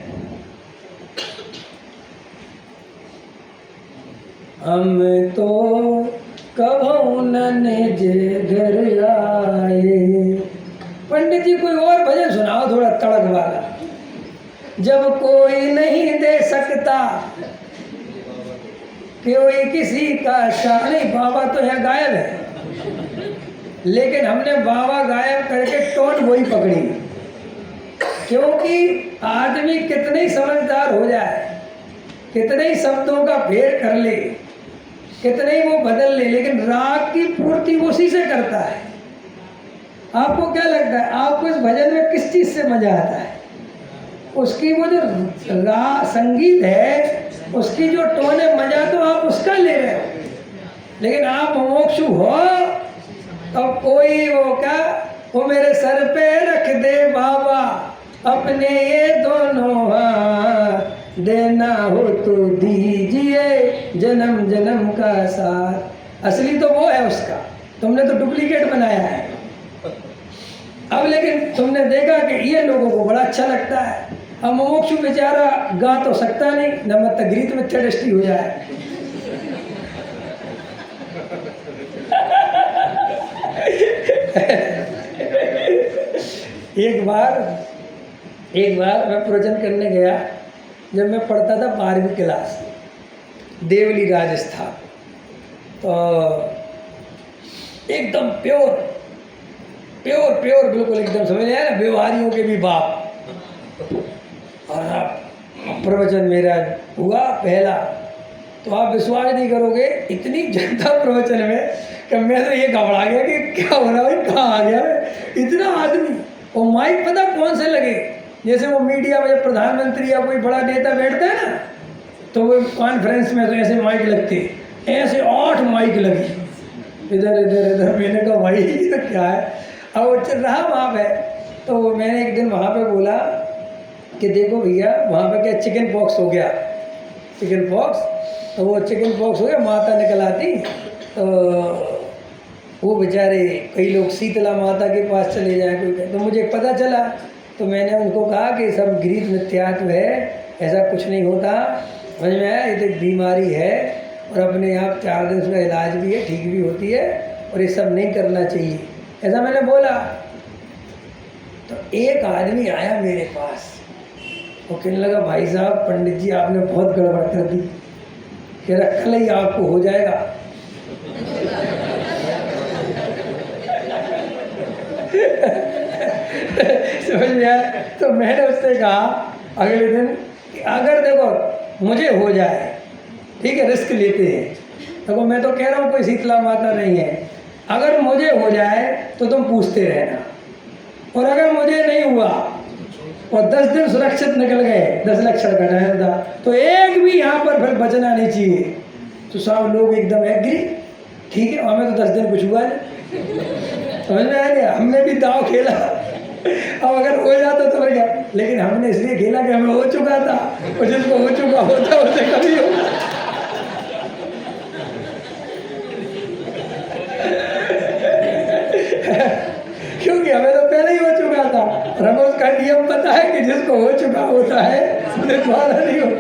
हम तो कभू न जे घर आए। पंडित जी कोई और भजन सुनाओ थोड़ा तड़क वाला। जब कोई नहीं दे सकता, कोई किसी का शान नहीं। बाबा तो यहाँ गायब है, लेकिन हमने बाबा गायब करके टोन वही पकड़ी। क्योंकि आदमी कितने ही समझदार हो जाए, कितने ही शब्दों का फेर कर ले, कितने ही वो बदल ले, लेकिन राग की पूर्ति उसी से करता है। आपको क्या लगता है, आपको इस भजन में किस चीज़ से मजा आता है? उसकी वो जो संगीत है, उसकी जो टोन है, मजा तो आप उसका ले रहे हो। लेकिन आप मोक्षु हो, अब कोई वो क्या, वो मेरे सर पे रख दे बाबा अपने ये दोनों हाथ, देना हो तो दीजिए जन्म जन्म का साथ। असली तो वो है उसका, तुमने तो डुप्लीकेट बनाया है। अब लेकिन तुमने देखा कि ये लोगों को बड़ा अच्छा लगता है। अब मोक्षु बेचारा गा तो सकता नहीं, न मत गीत में चेडस्टी हो जाए। एक बार मैं प्रवचन करने गया, जब मैं पढ़ता था 12वीं क्लास, देवली राजस्थान। तो एकदम प्योर बिल्कुल एकदम, समझ आया ना, व्यवहारियों के भी बाप। और प्रवचन मेरा हुआ पहला, तो आप विश्वास नहीं करोगे, इतनी जनता प्रवचन में कि मैं तो ये घबरा गया कि क्या हो रहा है, कहाँ आ गया है इतना आदमी। और माइक पता कौन से लगे, जैसे वो मीडिया में प्रधानमंत्री या कोई बड़ा नेता बैठता है ना, तो वो कॉन्फ्रेंस में तो ऐसे माइक लगते, ऐसे 8 माइक लगी इधर। मैंने कहा भाई ये तो क्या है। अब वो चल रहा वहाँ पे, तो मैंने एक दिन वहाँ पे बोला कि देखो भैया, वहाँ पे क्या चिकन पॉक्स हो गया, चिकन पॉक्स। तो वो चिकन पॉक्स हो गया, माता निकल आती, तो वो बेचारे कई लोग शीतला माता के पास चले जाए, कोई। तो मुझे पता चला, तो मैंने उनको कहा कि सब गीत मिथ्यात्व है, ऐसा कुछ नहीं होता, समझ में आया, ये तो एक बीमारी है और अपने आप 4 दिन उसका इलाज भी है, ठीक भी होती है, और ये सब नहीं करना चाहिए, ऐसा मैंने बोला। तो एक आदमी आया मेरे पास, वो कहने लगा भाई साहब पंडित जी आपने बहुत गड़बड़ कर दी, कह रहा कल ही आपको हो जाएगा। समझ में आया। तो मैंने उससे कहा अगले दिन कि अगर देखो मुझे हो जाए, ठीक है, रिस्क लेते हैं, देखो मैं तो कह रहा हूँ कोई शीतला माता नहीं है, अगर मुझे हो जाए तो तुम पूछते रहना, और अगर मुझे नहीं हुआ और 10 दिन सुरक्षित निकल गए, 10 लक्षण घटाया था, तो एक भी यहाँ पर फिर बचना नहीं चाहिए। तो सब लोग एकदम एग्री, ठीक है, हमें तो 10 दिन कुछ हुआ नहीं, समझ में आ गया। हमने भी दाव खेला, अब अगर हो जाता तो क्या, लेकिन हमने इसलिए खेला कि हमें हो चुका था, और जिसको हो चुका होता उसे कभी होगा। क्योंकि हमें तो पहले ही हो चुका था, और हमें उसका नियम पता है कि जिसको हो चुका होता है उसने दोबारा नहीं हो।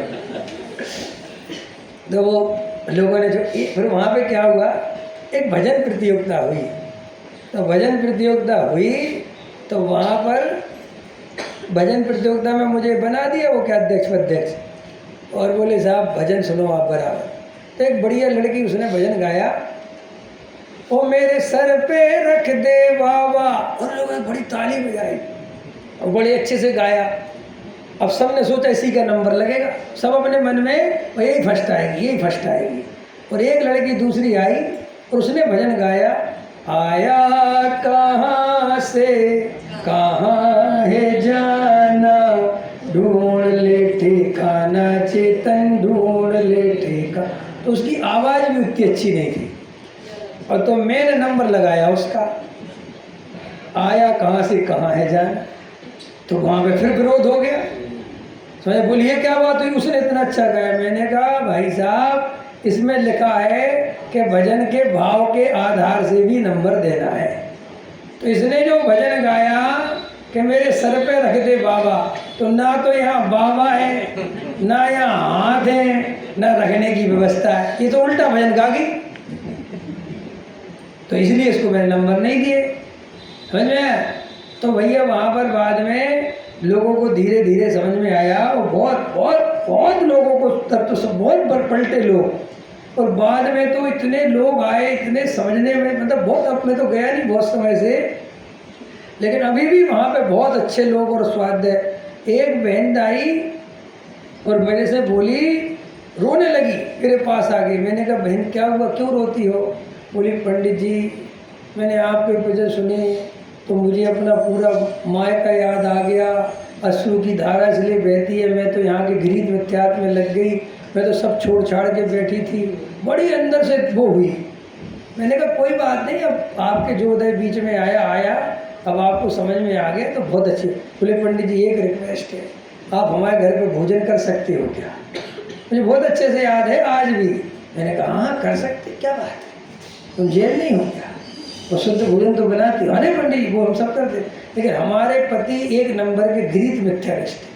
तो वो लोगों ने जो फिर वहाँ पे क्या हुआ, एक भजन प्रतियोगिता हुई। तो भजन प्रतियोगिता हुई तो वहाँ पर भजन प्रतियोगिता में मुझे बना दिया वो क्या अध्यक्ष, और बोले साहब भजन सुनो आप बराबर। तो एक बढ़िया लड़की उसने भजन गाया, ओ मेरे सर पे रख दे बाबा, और लोगों ने बड़ी ताली बजाई और बड़े अच्छे से गाया। अब सब ने सोचा इसी का नंबर लगेगा, सब अपने मन में यही फर्स्ट आएगी, यही फर्स्ट आएगी। और एक लड़की दूसरी आई और उसने भजन गाया, आया कहाँ से कहाँ है जाना, ढूंढ ले ठिकाना चेतन ढूंढ ले ठिकाना। तो उसकी आवाज़ भी उतनी अच्छी नहीं थी, और तो मैंने नंबर लगाया उसका, आया कहाँ से कहाँ है जाना। तो वहाँ पे फिर विरोध हो गया, समझे, बोलिए क्या बात हुई, उसने इतना अच्छा गाया। मैंने कहा भाई साहब इसमें लिखा है कि भजन के भाव के आधार से भी नंबर देना है। तो इसने जो भजन गाया कि मेरे सर पे रख दे बाबा, तो ना तो यहाँ बाबा है, ना यहाँ हाथ है, ना रखने की व्यवस्था है, ये तो उल्टा भजन गा गई। तो इसलिए इसको मैंने नंबर नहीं दिए, समझ में। तो भैया वहाँ पर बाद में लोगों को धीरे धीरे समझ में आया, और बहुत बहुत बहुत लोगों को तब तो सब बहुत पलटे लोग, और बाद में तो इतने लोग आए, इतने समझने में, मतलब बहुत, अब मैं तो गया नहीं बहुत समय से, लेकिन अभी भी वहाँ पे बहुत अच्छे लोग और स्वाद है। एक बहन आई और मेरे से बोली, रोने लगी, मेरे पास आ गई। मैंने कहा बहन क्या हुआ, क्यों रोती हो? बोली पंडित जी मैंने आपके भजन सुने तो मुझे अपना पूरा माय का याद आ गया, अश्रु की धारा इसलिए बहती है, मैं तो यहाँ के गृहीत मिथ्यात्व में लग गई, मैं तो सब छोड़ छाड़ के बैठी थी, बड़ी अंदर से वो हुई। मैंने कहा कोई बात नहीं, अब आपके जो उदय बीच में आया, अब आपको समझ में आ गया तो बहुत अच्छी। बोले पंडित जी एक रिक्वेस्ट है, आप हमारे घर पे भोजन कर सकते हो क्या? मुझे बहुत अच्छे से याद है आज भी। मैंने कहा हाँ कर सकते, क्या बात है, तुम जेल नहीं हो क्या? वो शुद्ध भोजन तो बनाती हो। अरे पंडित जी वो हम सब करते, लेकिन हमारे पति एक नंबर के गृहीत मिथ्यानिष्ठ है,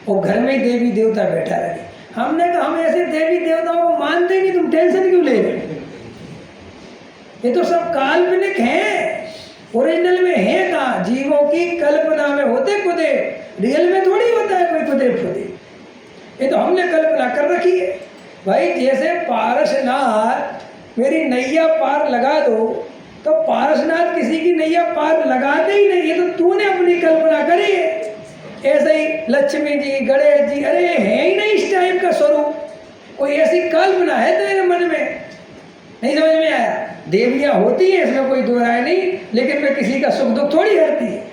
और घर में ही देवी देवता बैठा रहे। हमने कहा हम ऐसे देवी देवताओं को मानते नहीं, तुम टेंशन क्यों ले रहे? ये तो सब काल्पनिक हैं, ओरिजिनल में है कहाँ? जीवों की कल्पना में होते खुदे, रियल में थोड़ी होता है कोई खुदे खुदे। ये तो हमने कल्पना कर रखी है। भाई जैसे पारसनाथ मेरी नैया पार लगा दो, तो पारसनाथ किसी की नैया पार लगाते ही नहीं, ये तो तूने अपनी कल्पना करी है। ऐसे ही लक्ष्मी जी, गणेश जी, अरे है ही नहीं इस टाइप का स्वरूप, कोई ऐसी कल्पना है तेरे मन में? नहीं समझ में आया? देवियाँ होती हैं, इसमें कोई दो राय नहीं, लेकिन वे किसी का सुख दुख थोड़ी हरती है।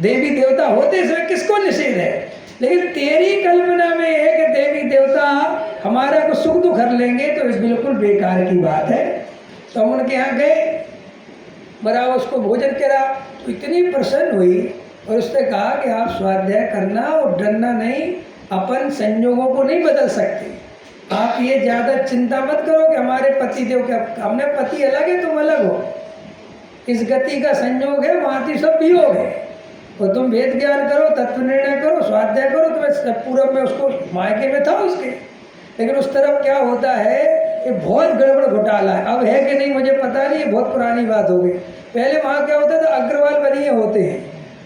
देवी देवता होते, इसमें किसको निषेध है? लेकिन तेरी कल्पना में है कि देवी देवता हमारा को सुख दुख हर लेंगे, तो इस बिल्कुल बेकार की बात है। तो हम उनके यहाँ गए, बराबर उसको भोजन करा, तो इतनी प्रसन्न हुई, और उसने कहा कि आप स्वाध्याय करना और डरना नहीं, अपन संयोगों को नहीं बदल सकते, आप ये ज़्यादा चिंता मत करो कि हमारे पति देव के, हमने पति अलग है तुम अलग हो, इस गति का संयोग है, वहाँ सब वियोग है, और तुम वेद ज्ञान करो, तत्व निर्णय करो, स्वाध्याय करो। तो मैं पूरब में उसको मायके में था उसके, लेकिन उस तरफ क्या होता है कि बहुत गड़बड़ घोटाला है। अब है कि नहीं मुझे पता नहीं, ये बहुत पुरानी बात हो गई। पहले वहाँ क्या होता था, अग्रवाल बनिए होते हैं,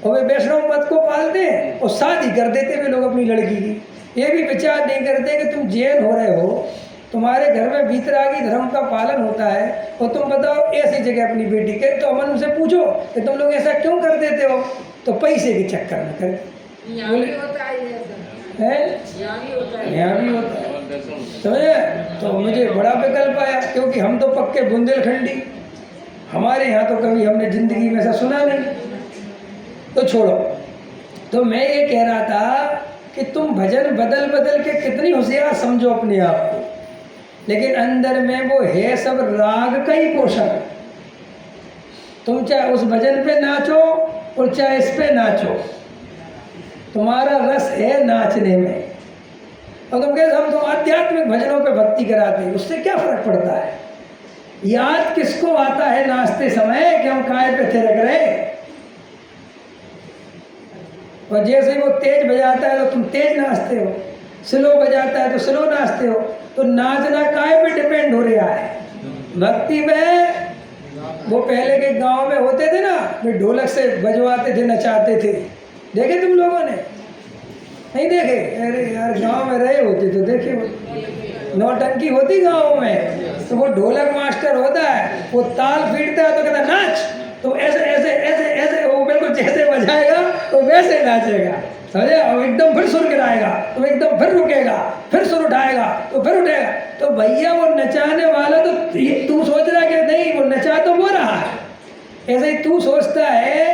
और वे वैष्णव मत को पालते हैं, और शादी कर देते वे लोग अपनी लड़की की। ये भी विचार नहीं करते कि तुम जैन हो रहे हो, तुम्हारे घर में वीतरागी धर्म का पालन होता है, और तुम बताओ ऐसी जगह अपनी बेटी के, तो अमन उनसे पूछो कि तुम लोग ऐसा क्यों कर देते हो? तो पैसे के चक्कर में कर यहाँ भी होता है, यहाँ भी होता है समझे? तो मुझे बड़ा विकल्प आया, क्योंकि हम तो पक्के बुंदेलखंडी, हमारे यहाँ तो कभी हमने जिंदगी में ऐसा सुना नहीं। तो छोड़ो, तो मैं ये कह रहा था कि तुम भजन बदल बदल के कितनी होशियार समझो अपने आप को, लेकिन अंदर में वो है सब राग का ही पोषण। तुम चाहे उस भजन पे नाचो और चाहे इस पे नाचो, तुम्हारा रस है नाचने में। और तुम कहते हम तो आध्यात्मिक भजनों पे भक्ति कराते हैं, उससे क्या फर्क पड़ता है? याद किसको आता है नाचते समय कि हम काय पे थिरक रहे? और जैसे ही वो तेज बजाता है तो तुम तेज नाचते हो, स्लो बजाता है तो स्लो नाचते हो। तो नाचना काय पे डिपेंड हो रहा है? भक्ति में वो पहले के गांव में होते थे ना, वे ढोलक से बजवाते थे, नचाते थे, देखे तुम लोगों ने? नहीं देखे? अरे यार गांव में रहे होते तो देखे, नौटंकी होती गाँव में, तो वो ढोलक मास्टर होता है, वो ताल पीटता है तो कहता नाच, तो ऐसे ऐसे ऐसे ऐसे वो बिल्कुल जैसे बजाएगा तो वैसे नाचेगा, समझे? और एकदम फिर सुर गिराएगा तो एकदम फिर रुकेगा, फिर सुर उठाएगा तो फिर उठेगा। तो भैया वो नचाने वाला तो तू सोच रहा कि नहीं वो नचा तो वो रहा है, ऐसे ही तू सोचता है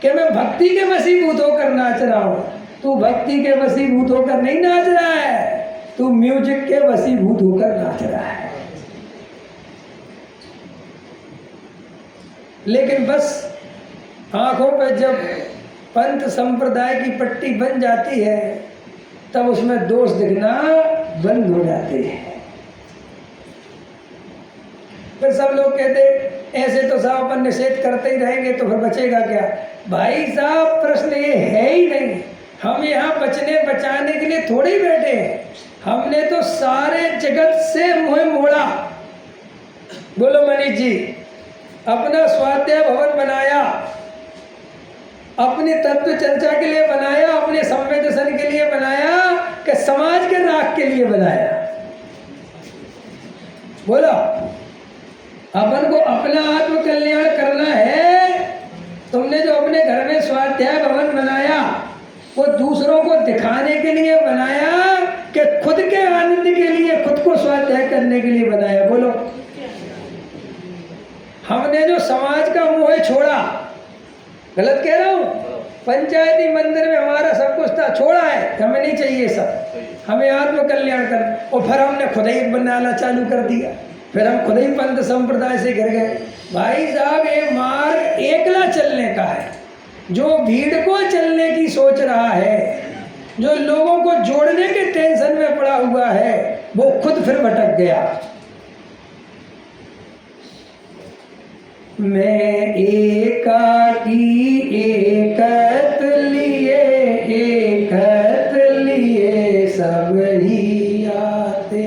कि मैं भक्ति के वशीभूत होकर नाच रहा हूँ। तू भक्ति के वशीभूत होकर नहीं नाच रहा है, तू म्यूजिक के वशीभूत होकर नाच रहा है। लेकिन बस आंखों पर जब पंथ संप्रदाय की पट्टी बन जाती है, तब उसमें दोष दिखना बंद हो जाते हैं। फिर सब लोग कहते ऐसे तो साहब अपन निषेध करते ही रहेंगे तो फिर बचेगा क्या? भाई साहब प्रश्न ये है ही नहीं। हम यहाँ बचने बचाने के लिए थोड़े ही बैठे हैं, हमने तो सारे जगत से मुँह मोड़ा। बोलो मनीष जी, अपना स्वाध्याय भवन बनाया, अपने तत्व चर्चा के लिए बनाया, अपने सम्य दर्शन के लिए बनाया, कि समाज के राख के लिए बनाया? बोलो, अपन को अपना आत्म कल्याण करना है। तुमने जो अपने घर में स्वाध्याय भवन बनाया, वो दूसरों को दिखाने के लिए बनाया कि खुद के आनंद के लिए, खुद को स्वाध्याय करने के लिए बनाया? बोलो, हमने जो समाज का मोह छोड़ा, गलत कह रहा हूँ? पंचायती मंदिर में हमारा सब कुछ था, छोड़ा है, हमें नहीं चाहिए सब, हमें आत्म कल्याण कर, और फिर हमने खुद ही बनाना चालू कर दिया, फिर हम खुद ही पंथ संप्रदाय से गिर गए। भाई साहब, ये मार्ग एकला चलने का है। जो भीड़ को चलने की सोच रहा है, जो लोगों को जोड़ने के टेंशन में पड़ा हुआ है, वो खुद फिर भटक गया। मैं एकाकी एकत लिए सब ही आते,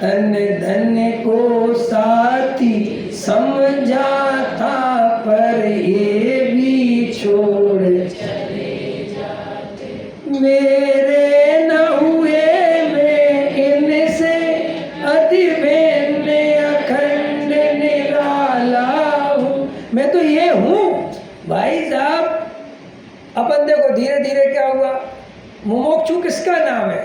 अन धन को साथी समझा था, पर ये भी छोड़ चले जाते। मेरे न हुए मैं इनसे, अति मैंने अखंड निराला हूँ। मैं तो ये हूँ भाई साहब। अपन देखो धीरे धीरे क्या हुआ, मुमुक्षु किसका नाम है?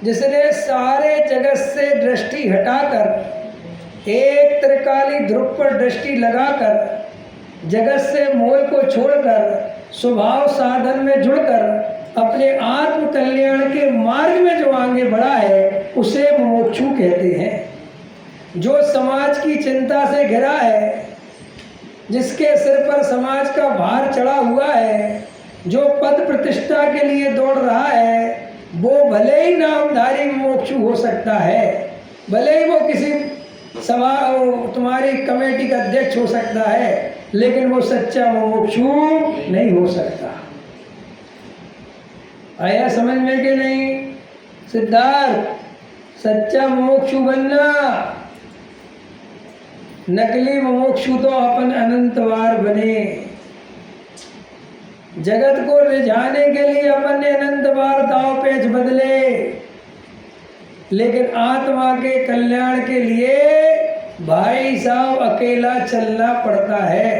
जिसने सारे जगत से दृष्टि हटाकर एक त्रिकाली ध्रुव पर दृष्टि लगाकर जगत से मोह को छोड़कर स्वभाव साधन में जुड़कर अपने आत्म कल्याण के मार्ग में जो आगे बढ़ा है, उसे मुमुक्षु कहते हैं। जो समाज की चिंता से घिरा है, जिसके सिर पर समाज का भार चढ़ा हुआ है, जो पद प्रतिष्ठा के लिए दौड़ रहा है, वो भले ही नामधारी मुमुक्षु हो सकता है, भले ही वो किसी सभा तुम्हारी कमेटी का अध्यक्ष हो सकता है, लेकिन वो सच्चा मुमुक्षु नहीं हो सकता। आया समझ में कि नहीं? सिद्धार्थ, सच्चा मुमुक्षु बनना, नकली मुमुक्षु तो अपन अनंतवार बने। जगत को रिझाने के लिए अपन ने अनंत बार दांव पेच बदले, लेकिन आत्मा के कल्याण के लिए भाई साहब अकेला चलना पड़ता है।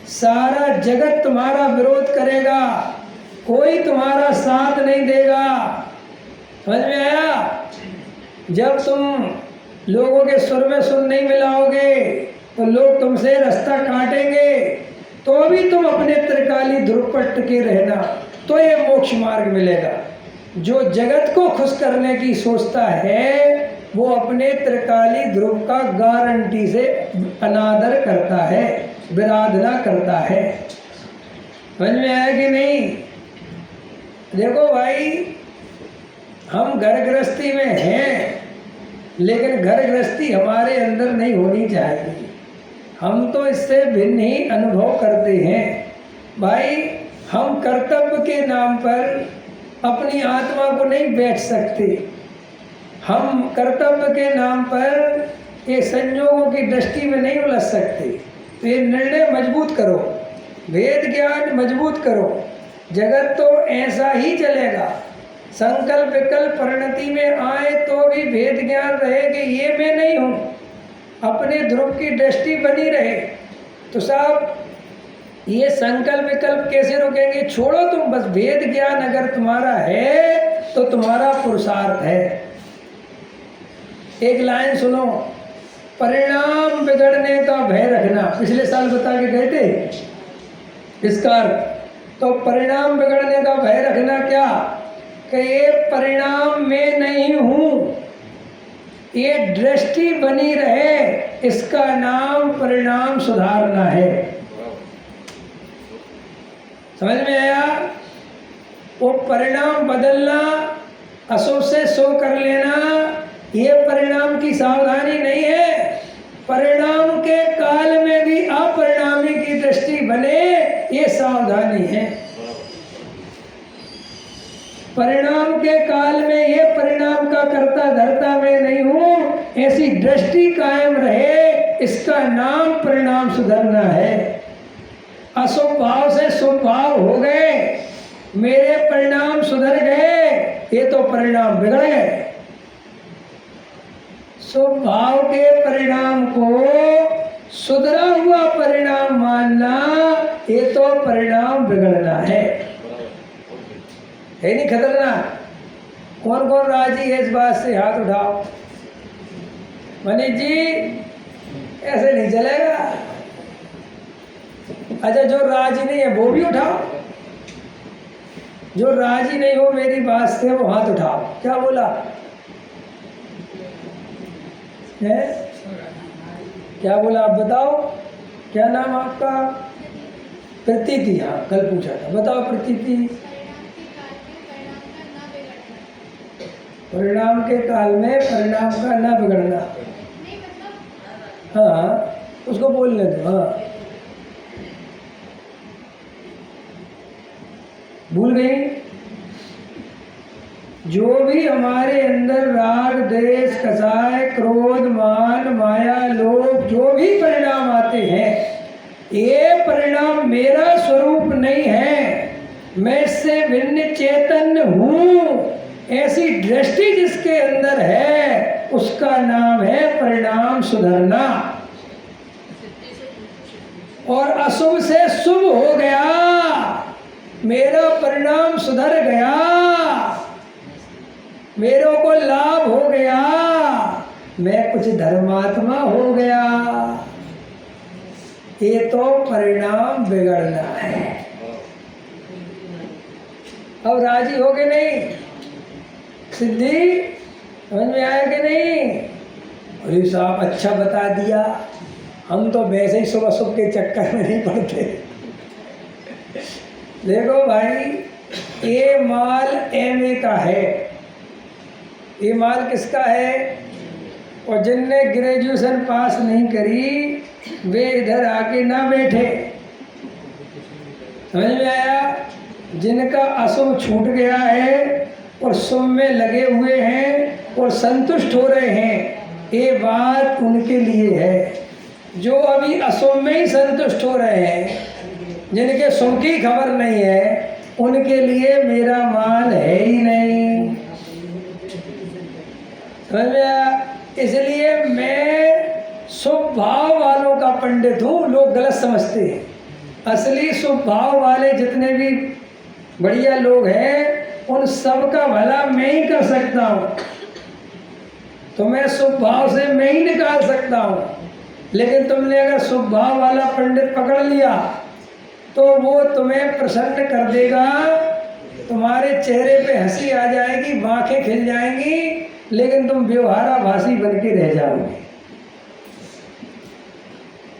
सारा जगत तुम्हारा विरोध करेगा, कोई तुम्हारा साथ नहीं देगा। समझ में आया? जब तुम लोगों के सुर में सुर नहीं मिलाओगे तो लोग तुमसे रास्ता काटेंगे, तो भी तुम अपने त्रिकाली ध्रुव पर टिके रहना, तो ये मोक्ष मार्ग मिलेगा। जो जगत को खुश करने की सोचता है, वो अपने त्रिकाली ध्रुव का गारंटी से अनादर करता है, विराधना करता है। समझ में आया कि नहीं? देखो भाई, हम घर गृहस्थी में हैं, लेकिन घर गृहस्थी हमारे अंदर नहीं होनी चाहिए। हम तो इससे भिन्न ही अनुभव करते हैं। भाई, हम कर्तव्य के नाम पर अपनी आत्मा को नहीं बेच सकते। हम कर्तव्य के नाम पर ये संयोगों की दृष्टि में नहीं उलझ सकते। तो ये निर्णय मजबूत करो, वेद ज्ञान मजबूत करो। जगत तो ऐसा ही चलेगा। संकल्प विकल्प परिणति में आए तो भी वेद ज्ञान रहे कि ये मैं नहीं हूँ, अपने ध्रुव की दृष्टि बनी रहे। तो साहब, ये संकल्प विकल्प कैसे रोकेंगे? छोड़ो तुम, बस वेद ज्ञान अगर तुम्हारा है तो तुम्हारा पुरुषार्थ है। एक लाइन सुनो, परिणाम बिगड़ने का भय रखना। पिछले साल बता के गए थे इसका अर्थ। तो परिणाम बिगड़ने का भय रखना क्या? कि ये परिणाम मैं नहीं हूँ, ये दृष्टि बनी रहे, इसका नाम परिणाम सुधारना है। समझ में आया? वो परिणाम बदलना, अशुभ से शुभ कर लेना, ये परिणाम की सावधानी नहीं है। परिणाम के काल में भी अपरिणामी की दृष्टि बने, ये सावधानी है। परिणाम के काल में ये परिणाम का कर्ता धर्ता मैं नहीं हूँ, ऐसी दृष्टि कायम रहे, इसका नाम परिणाम सुधरना है। अशुभ भाव से शुभ भाव हो गए, मेरे परिणाम सुधर गए, ये तो परिणाम बिगड़ गए। शुभ भाव के परिणाम को सुधरा हुआ परिणाम मानना, ये तो परिणाम बिगड़ना है नहीं खतरनाक? कौन कौन राजी है इस बात से? हाथ उठाओ। मनीष जी, ऐसे नहीं चलेगा। अच्छा, जो राजी नहीं है वो भी उठाओ। जो राजी नहीं हो मेरी बात से वो हाथ उठाओ। क्या बोला है? क्या बोला आप बताओ? क्या नाम आपका? प्रतीति। हाँ, कल पूछा था। बताओ प्रतीति। परिणाम के काल में परिणाम का ना बिगड़ना। हाँ, उसको बोलने दो। हाँ, भूल गई? जो भी हमारे अंदर राग, द्वेष, कसाय, क्रोध, मान, माया, लोभ, जो भी परिणाम आते हैं, ये परिणाम मेरा स्वरूप नहीं है, मैं इससे भिन्न चैतन्य हूँ, ऐसी दृष्टि जिसके अंदर है उसका नाम है परिणाम सुधरना। और अशुभ से शुभ हो गया, मेरा परिणाम सुधर गया, मेरे को लाभ हो गया, मैं कुछ धर्मात्मा हो गया, ये तो परिणाम बिगड़ना है। अब राजी हो गए नहीं? सिद्धि समझ में आया कि नहीं? अरे साहब अच्छा बता दिया, हम तो वैसे ही सुबह सुबह के चक्कर में नहीं पड़ते। देखो भाई, ये माल एमए का है, ये माल किसका है? और जिनने ग्रेजुएशन पास नहीं करी वे इधर आके ना बैठे। समझ में आया? जिनका अशुभ छूट गया है और शुभ में लगे हुए हैं और संतुष्ट हो रहे हैं, ये बात उनके लिए है। जो अभी अशुभ में ही संतुष्ट हो रहे हैं, जिनके शुभ की खबर नहीं है, उनके लिए मेरा माल है ही नहीं। समझ में आया? इसलिए मैं शुभ भाव वालों का पंडित हूँ। लोग गलत समझते हैं। असली शुभ भाव वाले जितने भी बढ़िया लोग हैं, उन सब का भला मैं ही कर सकता हूँ। तो मैं शुभ भाव से मैं ही निकाल सकता हूँ। लेकिन तुमने अगर शुभ भाव वाला पंडित पकड़ लिया तो वो तुम्हें प्रसन्न कर देगा, तुम्हारे चेहरे पे हंसी आ जाएगी, बाँखें खिल जाएंगी, लेकिन तुम व्यवहाराभासी बन के रह जाओगे।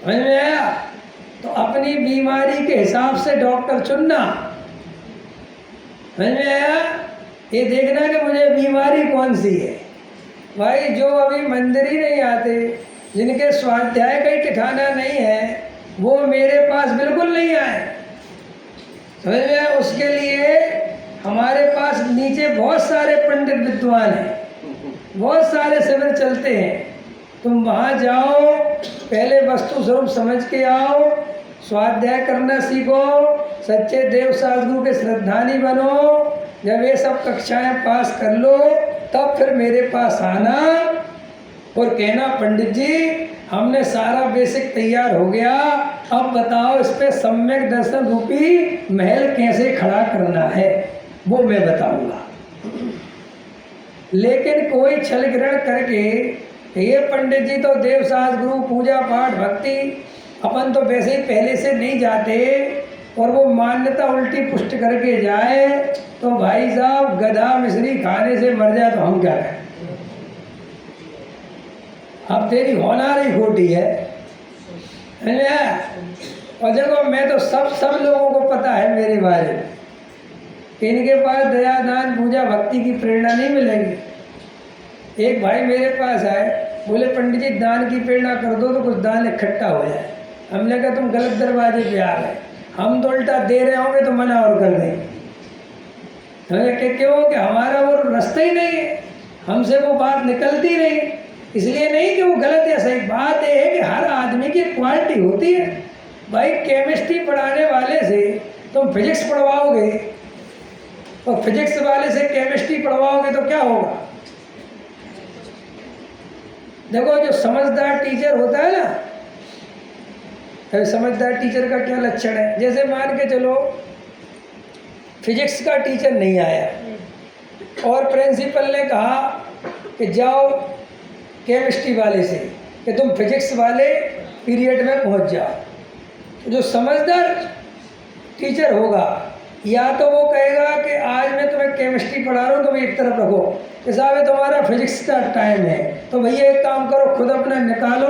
समझ में आया? तो अपनी बीमारी के हिसाब से डॉक्टर चुनना। समझ में आया? ये देखना कि मुझे बीमारी कौन सी है। भाई जो अभी मंदिर ही नहीं आते, जिनके स्वाध्याय का ही ठिकाना नहीं है, वो मेरे पास बिल्कुल नहीं आए। समझ में आया? उसके लिए हमारे पास नीचे बहुत सारे पंडित विद्वान हैं, बहुत सारे शिविर चलते हैं। तुम वहाँ जाओ, पहले वस्तु स्वरूप समझ के आओ, स्वाध्याय करना सीखो, सच्चे देव सद्गुरु के श्रद्धानी बनो। जब ये सब कक्षाएं पास कर लो, तब फिर मेरे पास आना और कहना, पंडित जी हमने सारा बेसिक तैयार हो गया, अब बताओ इस पे सम्यक दर्शन रूपी महल कैसे खड़ा करना है, वो मैं बताऊंगा। लेकिन कोई छल ग्रहण करके, ये पंडित जी तो देव सद्गुरु पूजा पाठ भक्ति, अपन तो वैसे ही पहले से नहीं जाते, और वो मान्यता उल्टी पुष्ट करके जाए तो भाई साहब गधा मिश्री खाने से मर जाए तो हम क्या करें? अब तेरी होनार ही खोटी है। और देखो, मैं तो सब लोगों को पता है मेरे बारे में, इनके पास दया दान पूजा भक्ति की प्रेरणा नहीं मिलेगी। एक भाई मेरे पास आए, बोले पंडित जी दान की प्रेरणा कर दो तो कुछ दान इकट्ठा हो जाए। हमने कहा तुम गलत दरवाजे पे आ गए, हम तो उल्टा दे रहे होंगे तो मना और कर देंगे। क्यों? कि हमारा वो रास्ता ही नहीं है, हमसे वो बात निकलती नहीं। इसलिए नहीं कि वो गलत है, सही बात ये है कि हर आदमी की क्वालिटी होती है। भाई केमिस्ट्री पढ़ाने वाले से तुम फिजिक्स पढ़वाओगे और फिजिक्स वाले से केमिस्ट्री पढ़वाओगे तो क्या होगा? देखो, जो समझदार टीचर होता है ना, समझदार टीचर का क्या लक्षण है? जैसे मान के चलो फिजिक्स का टीचर नहीं आया और प्रिंसिपल ने कहा कि जाओ केमिस्ट्री वाले से कि तुम फिजिक्स वाले पीरियड में पहुंच जाओ। जो समझदार टीचर होगा या तो वो कहेगा कि आज मैं तुम्हें केमिस्ट्री पढ़ा रहा हूँ, तुम एक तरफ रखो, कि साहब तुम्हारा फिजिक्स का टाइम है, तो भैया एक काम करो, खुद अपना निकालो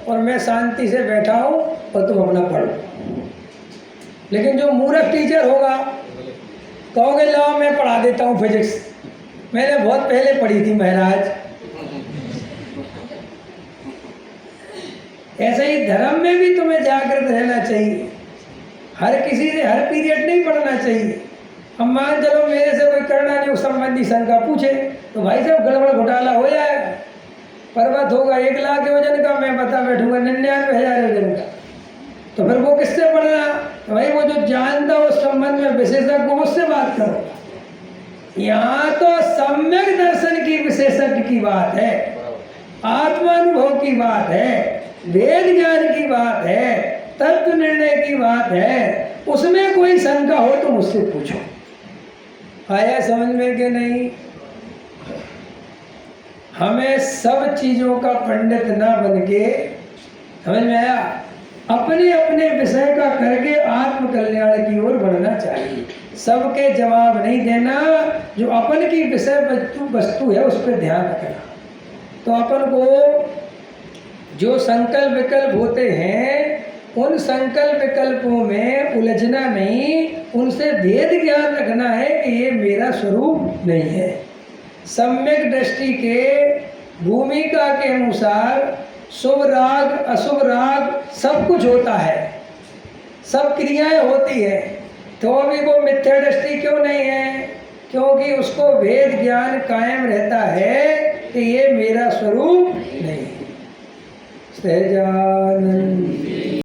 और मैं शांति से बैठा हूँ और तुम अपना पढ़ो। लेकिन जो मूर्ख टीचर होगा, कहोगे लाओ मैं पढ़ा देता हूँ फिजिक्स, मैंने बहुत पहले पढ़ी थी महाराज। ऐसे ही धर्म में भी तुम्हें जागृत रहना चाहिए, हर किसी से हर पीरियड नहीं पढ़ना चाहिए। अब मान चलो मेरे से कोई करना नहीं संबंधी शंका पूछे तो भाई साहब गड़बड़ घोटाला हो जाएगा। पर्वत होगा 1 लाख के वजन का, मैं बता बैठूंगा 99,000 वजन का, तो फिर वो किससे पढ़ना? तो भाई वो जो जानता हो उस संबंध में विशेषज्ञ को, उससे बात करो। यहाँ तो सम्यक दर्शन की विशेषज्ञ की बात है, आत्मानुभव की बात है, वेद ज्ञान की बात है, तत्व निर्णय की बात है। उसमें कोई शंका हो तो मुझसे पूछो। आया समझ में कि नहीं? हमें सब चीजों का पंडित ना बन के, समझ में आया, अपने अपने विषय का करके आत्म कल्याण की ओर बढ़ना चाहिए। सबके जवाब नहीं देना, जो अपन की विषय वस्तु है उस पर ध्यान रखना। तो अपन को जो संकल्प विकल्प होते हैं उन संकल्प विकल्पों में उलझना नहीं, उनसे भेद ज्ञान रखना है कि ये मेरा स्वरूप नहीं है। सम्यक दृष्टि के भूमिका के अनुसार शुभ राग अशुभ राग सब कुछ होता है, सब क्रियाएं होती है, तो अभी वो मिथ्या दृष्टि क्यों नहीं है? क्योंकि उसको भेद ज्ञान कायम रहता है कि ये मेरा स्वरूप नहीं है। सहजानंद।